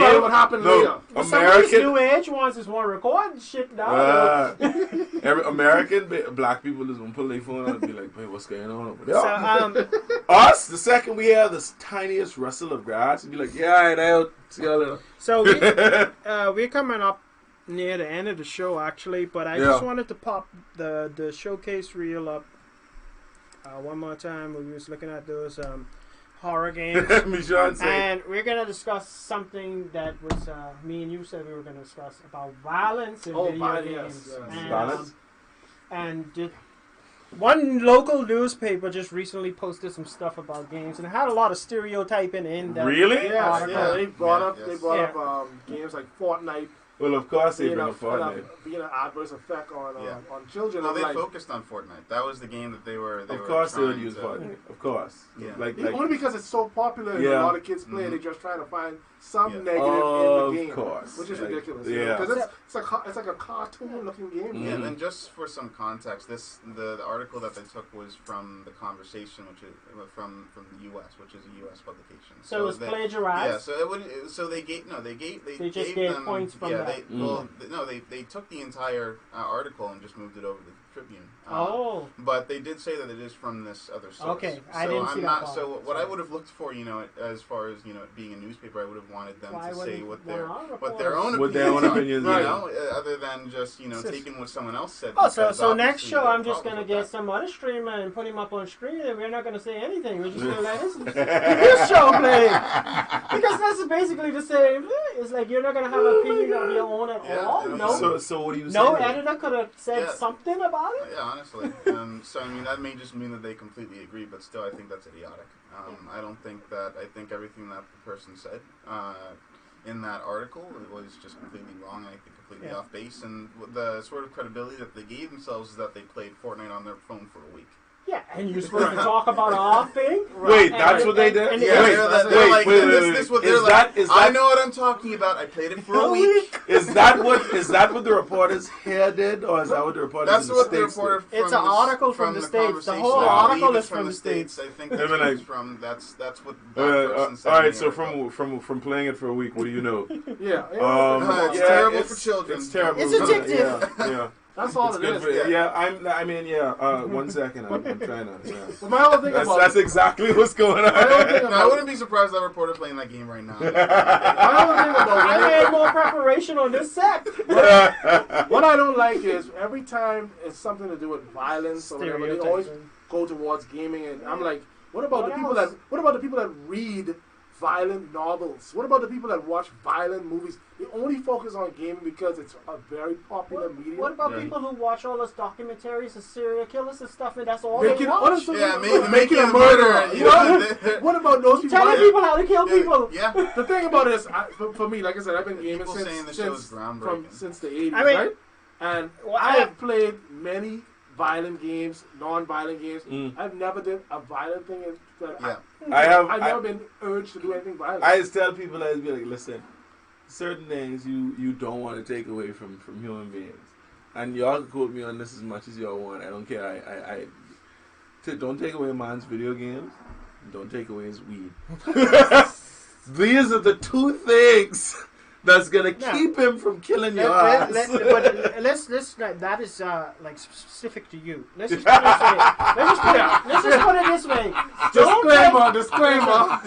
out what happened later. Some of these new age ones just want to record and shit now. Every black people just want to pull their phone out and be like, "Hey, what's going on over there?" So, Us, the second we hear the tiniest rustle of grass, we'd be like, "Yeah, all right, I'll see you later." So we're coming up near the end of the show, actually, but I just wanted to pop the showcase reel up one more time. We was looking at those horror games, and we're gonna discuss something that was me and you said we were gonna discuss about violence in video games. Violence. And one local newspaper just recently posted some stuff about games, and it had a lot of stereotyping in that. Really? article. Yeah. They brought up games like Fortnite. Well, of course they bring up Fortnite. Being an adverse effect on children. Well, they focused on Fortnite. That was the game that they were. Of course they would use Fortnite. Of course. Yeah. Only because it's so popular and a lot of kids play. They're just trying to find some negative in the game, which is ridiculous. Yeah, because it's like a cartoon-looking game. Yeah, and just for some context, the article that they took was from The Conversation, which is from the U.S., which is a U.S. publication. So it was plagiarized. Yeah, so it would. So they gave just gave them points from that. They took the entire article and just moved it over to the Tribune. But they did say that it is from this other source. Okay, I didn't see that part. So what I would have looked for, as far as it being a newspaper, I would have wanted them to say what their own opinions are, other than just taking what someone else said. So next show I'm just gonna get some other streamer and put him up on screen, and we're not gonna say anything. We're just gonna let this show play because that's basically the same thing. It's like you're not gonna have an opinion of your own at all. No. So what do you say? No editor could have said something about it. Yeah, honestly. So I mean that may just mean that they completely agree, but still I think that's idiotic. I don't think that. I think everything that the person said in that article was just completely wrong. I think completely off base, and the sort of credibility that they gave themselves is that they played Fortnite on their phone for a week. Yeah, and you're supposed to talk about our thing? Wait, that's what they did? Wait, I know what I'm talking about. I played it for a week. Is that what the reporters here did, or is that what the reporters That's in what the the States reporter did? from it's an article from the States. The whole I article believe is from the States. I think that's from that's what that person said. All right, so from playing it for a week, what do you know? It's terrible for children. It's terrible. It's addictive. Yeah. That's all it is. One second. I'm trying to. Yeah. But my whole thing That's exactly what's going on. I wouldn't be surprised that reporter playing that game right now. I made more preparation on this set. What I don't like is every time it's something to do with violence or whatever, they always go towards gaming, and I'm like, what about the people that read violent novels? What about the people that watch violent movies? They only focus on gaming because it's a very popular medium. What about people who watch all those documentaries of serial killers and stuff, and that's all they watch? Making a murderer. What about those people? Telling people how to kill people. Yeah. The thing about it is, for me, like I said, I've been gaming since the 80s, right? And I have played many violent games, non-violent games. I've never done a violent thing. I've never been urged to do anything violent. I just tell people, I just be like, listen, certain things you don't want to take away from human beings, and y'all can quote me on this as much as y'all want. I don't care. Don't take away man's video games. Don't take away his weed. These are the two things that's gonna keep him from killing your ass. That is like specific to you. Let's just put it this way. Let's just put it this way. Disclaimer.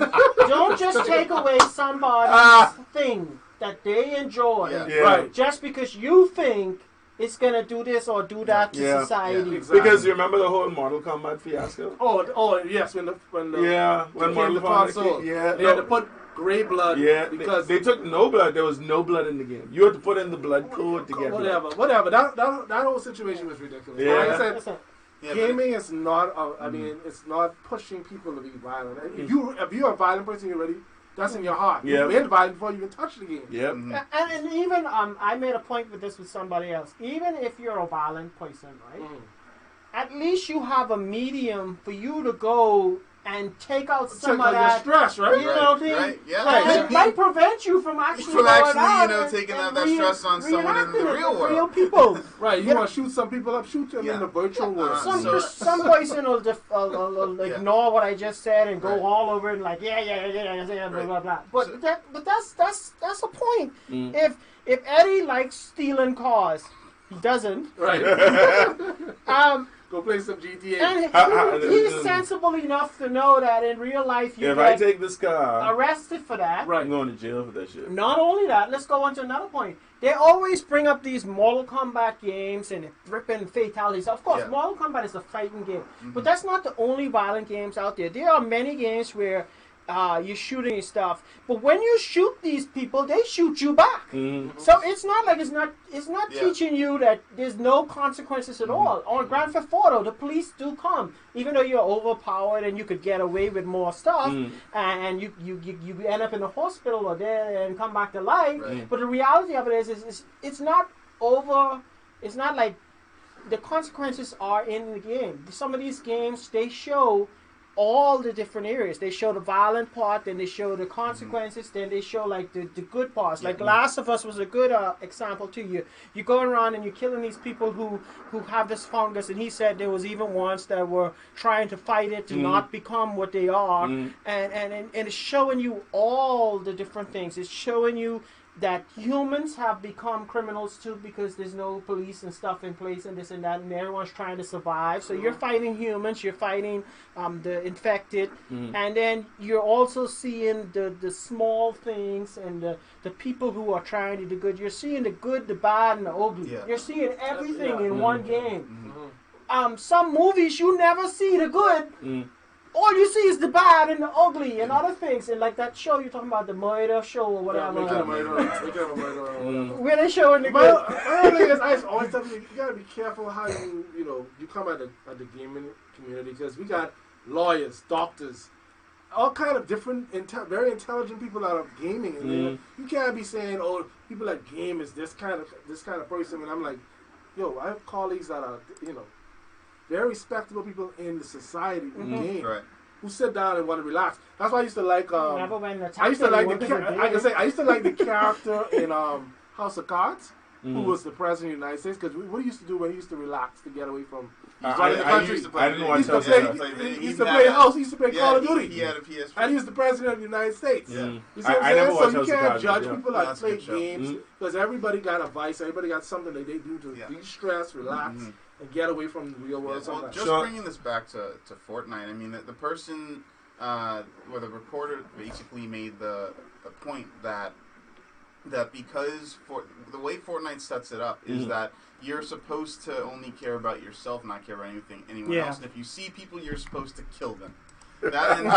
Don't just take away somebody's thing that they enjoy, right? Just because you think it's gonna do this or do that to society. Yeah, exactly. Because you remember the whole Mortal Kombat fiasco? Oh yes, when Mortal Kombat Kombat they had to put gray blood. Yeah, because they took no blood. There was no blood in the game. You had to put in the blood code to get blood. Whatever. That whole situation was ridiculous. Yeah. Like I said, Yeah, gaming is not. I mean, it's not pushing people to be violent. If you're a violent person, you're ready. That's in your heart. Yeah. You've been violent before you even touch the game. Yep. And even I made a point with this with somebody else. Even if you're a violent person, right? At least you have a medium for you to go and take out some of that stress, right? You know, Right. Yeah. And it might prevent you from actually going out taking out that stress on someone in the real world. Real people. Right. You want to shoot some people up, shoot them in the virtual world. Some person will ignore what I just said and go all over and like blah blah blah. But that's a point. If Eddie likes stealing cars, he doesn't. Right. Go play some GTA. And he's sensible enough to know that in real life you if I take this car, arrested for that. I'm going to jail for that shit. Not only that, let's go on to another point. They always bring up these Mortal Kombat games and ripping fatalities. Of course, Mortal Kombat is a fighting game. But that's not the only violent games out there. There are many games where you're shooting stuff, but when you shoot these people, they shoot you back. So it's not like it's not teaching you that there's no consequences at all. On Grand Theft Auto, the police do come, even though you're overpowered and you could get away with more stuff, and you end up in the hospital or there and come back to life. But the reality of it is it's not over. It's not like the consequences are in the game. Some of these games, they show all the different areas. They show the violent part, then they show the consequences, then they show like the good parts. Like Last of Us was a good example to you. You're going around and you're killing these people who have this fungus, and he said there was even ones that were trying to fight it to not become what they are, and it's showing you all the different things. It's showing you that humans have become criminals too because there's no police and stuff in place and this and that, and everyone's trying to survive. So you're fighting humans, you're fighting the infected, and then you're also seeing the small things and the people who are trying to do good. You're seeing the good, the bad, and the ugly. You're seeing everything in one game. Some movies you never see the good. All you see is the bad and the ugly and other things. And like that show you're talking about, the murder show or whatever. Where they showing the good. I always tell you, you gotta be careful how you come at the gaming community, because we got lawyers, doctors, all kind of different, very intelligent people out of gaming. And you can't be saying, "Oh, people that game is this kind of person." And I'm like, yo, I have colleagues that are very respectable people in the society in the game, who sit down and want to relax. That's why I used to like. I used to like the character in House of Cards, who was the president of the United States. Because what he used to do when he used to relax to get away from. I didn't watch House of Cards. He used to play House. He used to play Call of Duty. He had a PS4. And he was the president of the United States. Yeah. You see what I never I'm watched saying? So House you of can't Cards, judge people that play games, because everybody got a vice. Everybody got something that they do to de-stress, relax. And get away from the real world. Well, just bringing this back to Fortnite, I mean, the person, or the reporter basically made the point that because the way Fortnite sets it up is that you're supposed to only care about yourself, not care about anyone else. And if you see people, you're supposed to kill them. And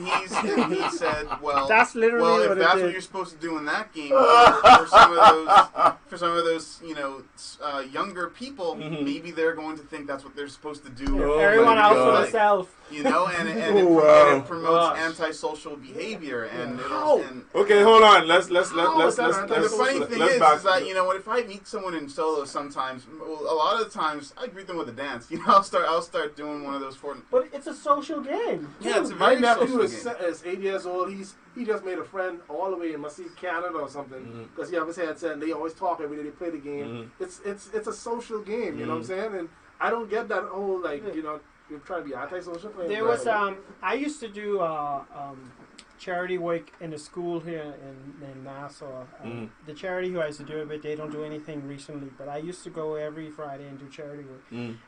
he said, well, that's literally if that's what you're supposed to do in that game, for some of those, younger people, maybe they're going to think that's what they're supposed to do. Everyone else for themselves. And it promotes antisocial behavior, and okay, hold on. Let's. The funny thing is that if I meet someone in solo, sometimes, a lot of the times, I greet them with a dance. I'll start doing one of those Fortnite. But it's a social game. Yeah, it's a very social game. My nephew is 8 years old. He just made a friend all the way in Canada or something, because he have his headset and they always talk every day. They play the game. It's a social game. You know what I'm saying? And I don't get that whole you're trying to be antisocial. There was I used to do charity work in the school here in Nassau. The charity who I used to do it with, they don't do anything recently, but I used to go every Friday and do charity work.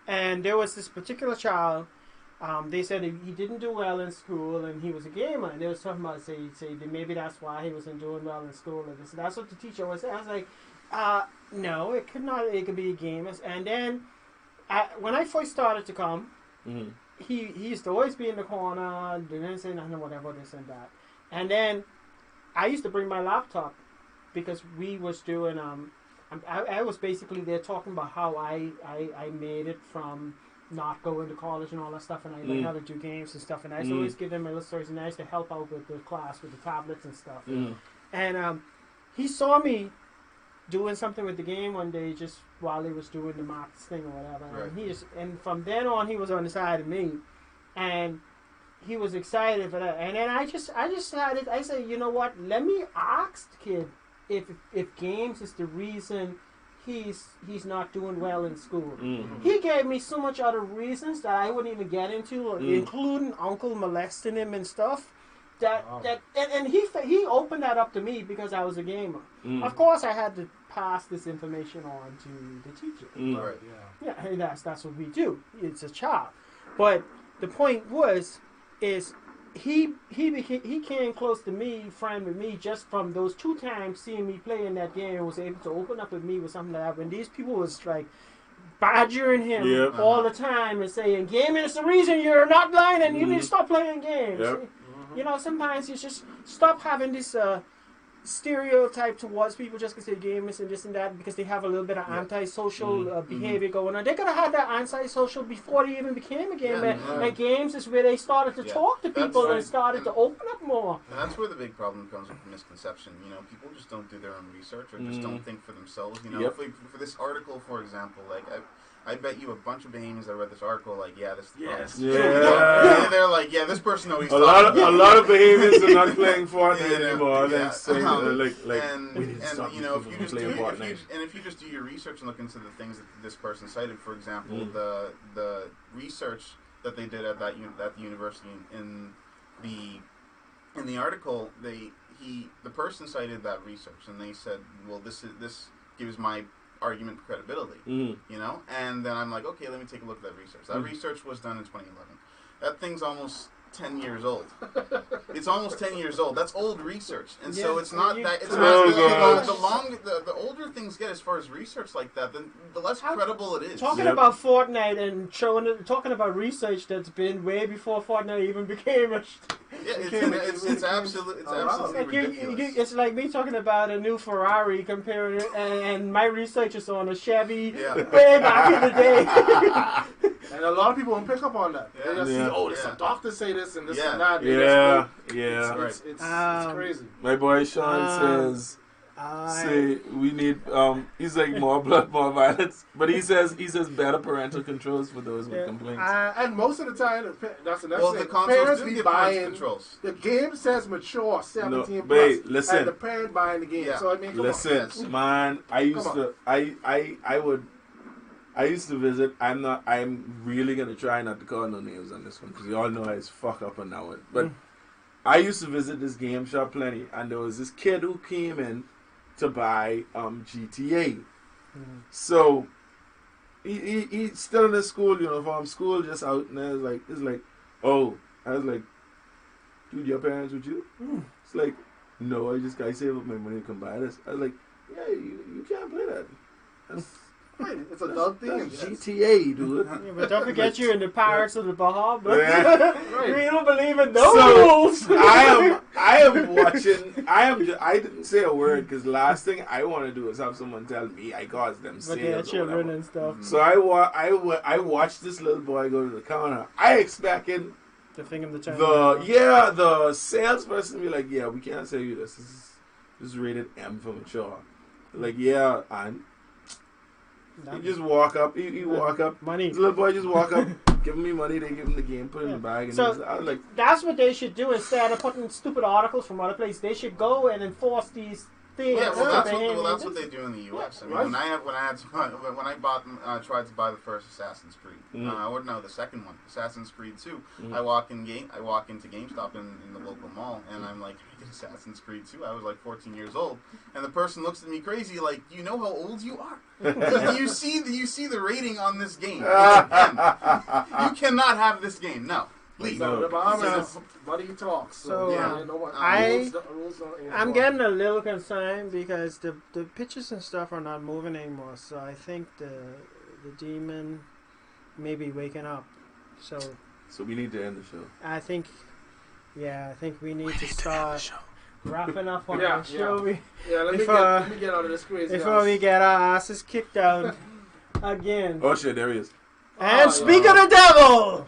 And there was this particular child. They said he didn't do well in school and he was a gamer, and they was talking about say that maybe that's why he wasn't doing well in school. And that's what the teacher was saying. I was like, no, it could not. It could be gamers. And then when I first started to come, he used to always be in the corner, didn't say nothing, whatever, this and that. And then I used to bring my laptop because we was doing I was basically there talking about how I made it from not going to college and all that stuff, and I learned how to do games and stuff, and I used to always give them my little stories, and I used to help out with the class with the tablets and stuff. And he saw me doing something with the game one day just while he was doing the maths thing or whatever. Right. And from then on he was on the side of me, and he was excited for that. And then I just decided, I said, you know what, let me ask the kid if games is the reason he's not doing well in school. He gave me so much other reasons that I wouldn't even get into, including uncle molesting him and stuff. And he opened that up to me because I was a gamer. Of course, I had to pass this information on to the teacher. Right. Yeah. Hey, that's what we do. It's a child. But the point is he came close to me, friend with me, just from those 2 times seeing me play in that game, and was able to open up with me with something that when these people was like badgering him all the time and saying, gaming is the reason you're not blind and you need to stop playing games. Yep. You know, sometimes you just stop having this stereotype towards people just because they're gamers and this and that, because they have a little bit of antisocial behavior going on. They could have had that antisocial before they even became a gamer. And games is where they started to talk to people and started to open up more. And that's where the big problem comes with misconception. You know, people just don't do their own research or just don't think for themselves. You know, for this article, for example, like I bet you a bunch of Bahamians that read this article, like, they're like, this person knows he's a lot of Bahamians are not playing Fortnite anymore. They're saying, you know, if you just do your research and look into the things that this person cited, for example, the research that they did at the university in the article, the person cited that research, and they said, well, this gives my argument credibility, you know, and then I'm like, okay, let me take a look at that research. That research was done in 2011. That thing's almost 10 years old. It's almost 10 years old. That's old research, and so it's not that. It's the older things get as far as research like that, then the less credible it is. Talking about Fortnite and talking about research that's been way before Fortnite even became a. It's absolutely ridiculous. It's like me talking about a new Ferrari comparing it, and my research is on a Chevy way back in the day. And a lot of people don't pick up on that. They just see, some doctors say this and this and that. It's crazy. My boy Sean says, we need he's like more blood, more violence, but he says better parental controls for those with complaints. And most of the time, that's the next thing. The consoles do give parental controls. The game says mature 17 plus, listen, and the parent buying the game. So I mean, listen, man, I used to visit. I'm really gonna try not to call no names on this one because you all know I fuck up on that one. But I used to visit this game shop plenty, and there was this kid who came in to buy GTA. So he's still in his school uniform, school just out, and I was like, dude, your parents with you? It's like, no, I saved up my money to come buy this. I was like, yeah, you can't play that. It's adult themes. GTA, dude. Yeah, but don't forget you're in the Pirates of the Bahamas. We don't believe in those rules. I am watching. I didn't say a word because the last thing I want to do is have someone tell me I caused them sales or whatever. And stuff. So I watched this little boy go to the counter. I expected the thing of the the salesperson be like, we can't sell you this. This is rated M for mature. Like, and he just walk up. He walk up. Money. This little boy just walk up, give me money. They give him the game, put it in the bag. And I was like, that's what they should do instead of putting stupid articles from other places. They should go and enforce these things. Yeah, that's what they do in the U.S. I mean, when I tried to buy the first Assassin's Creed, the second one, Assassin's Creed 2. I walk into GameStop in the local mall, and I'm like, I get Assassin's Creed 2. I was like 14 years old, and the person looks at me crazy, like, do you know how old you are? Do you see the rating on this game? You cannot have this game. No. Please. The Bahamas, buddy talks. So I'm getting a little concerned because the pictures and stuff are not moving anymore. So I think the demon may be waking up. So we need to end the show. I think yeah, I think we need to start wrapping up on the show. Let me get out of this crazy before house. we get our asses kicked out again. Oh shit, there he is. And speak of the devil!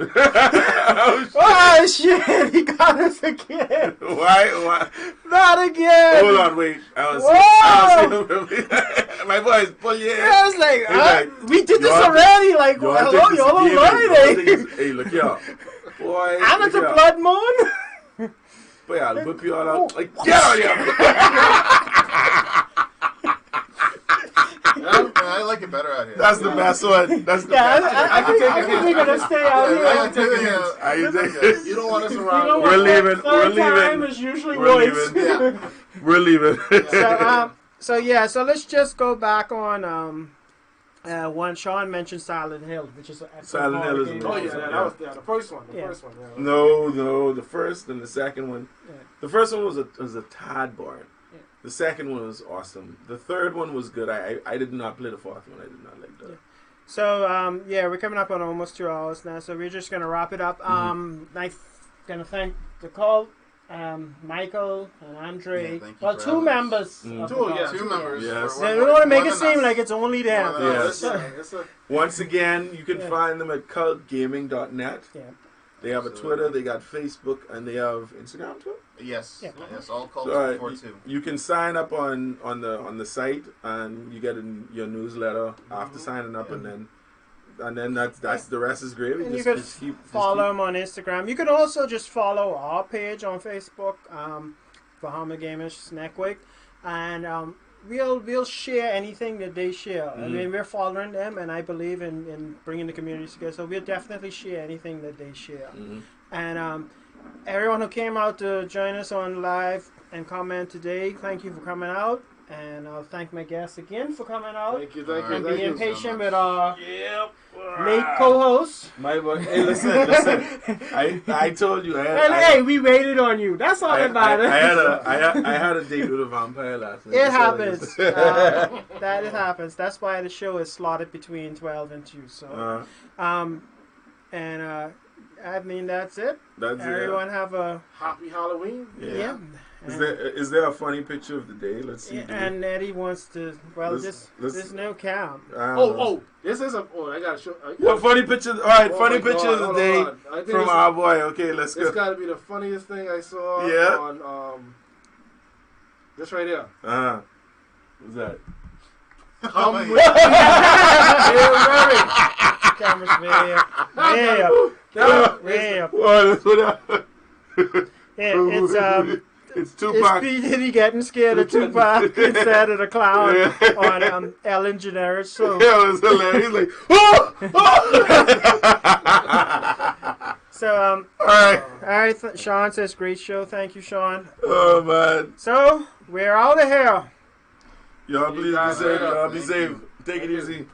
Oh shit, he got us again. Why? Not again. Hold on, wait. I was my boys, pull your I was like, we did this already. Like, hello, y'all already. Hey, look y'all. Boy. And it's a blood moon. Boy, I'll whip you all out. Like, get out of here. I like it better out here. That's the best one. That's the best. I think we're going to stay out here. You don't want us around. We're leaving. Time is usually noise. We're leaving. So let's just go back on one. Sean mentioned Silent Hill, which is Silent Hill is amazing. Oh yeah, that was the first one. The first one. Yeah. No, the first and the second one. Yeah. The first one was a tad boring. Yeah. The second one was awesome. The third one was good. I did not play the fourth one. I did not like that. Yeah. So we're coming up on almost 2 hours now. So we're just gonna wrap it up. I'm gonna thank the call. Michael and Andre. Well, 2 members. Two members. Yes. We don't want to make it seem like it's only them. Yes. Once again, you can find them at cultgaming.net. Yeah. They have a Twitter, they got Facebook, and they have Instagram too. Yes. Yes. All cult too. You can sign up on the site, and you get your newsletter after signing up, and then that's the rest is gravy. And you can follow them on Instagram. You can also just follow our page on Facebook, Bahama Gamers Network, and we'll share anything that they share. I mean, we're following them, and I believe in bringing the communities together. So we'll definitely share anything that they share. And everyone who came out to join us on live and comment today, thank you for coming out. And I'll thank my guests again for coming out. Thank you. And being patient with our late co-host. My boy, hey, listen. I told you. Hey, we waited on you. That's all that matters. I had a date with a vampire last night. It happens. That it happens. That's why the show is slotted between 12 and 2. So, I mean, that's it. Everyone have a happy Halloween. Yeah. Is there a funny picture of the day? Let's see. And Eddie wants to. Well, there's no count. This is a. I gotta show. What funny picture? All right, funny picture of the day from our boy. Okay, let's go. It's got to be the funniest thing I saw. Yeah. On this right here. What's that? Come with It's Tupac. It's P. Diddy getting scared of Tupac instead of the clown on Ellen DeGeneres show. Yeah, it was hilarious. He's like, So, all right. Sean says, great show. Thank you, Sean. Oh, man. So, we're out of here. Y'all please be safe. Y'all be safe. Take it easy.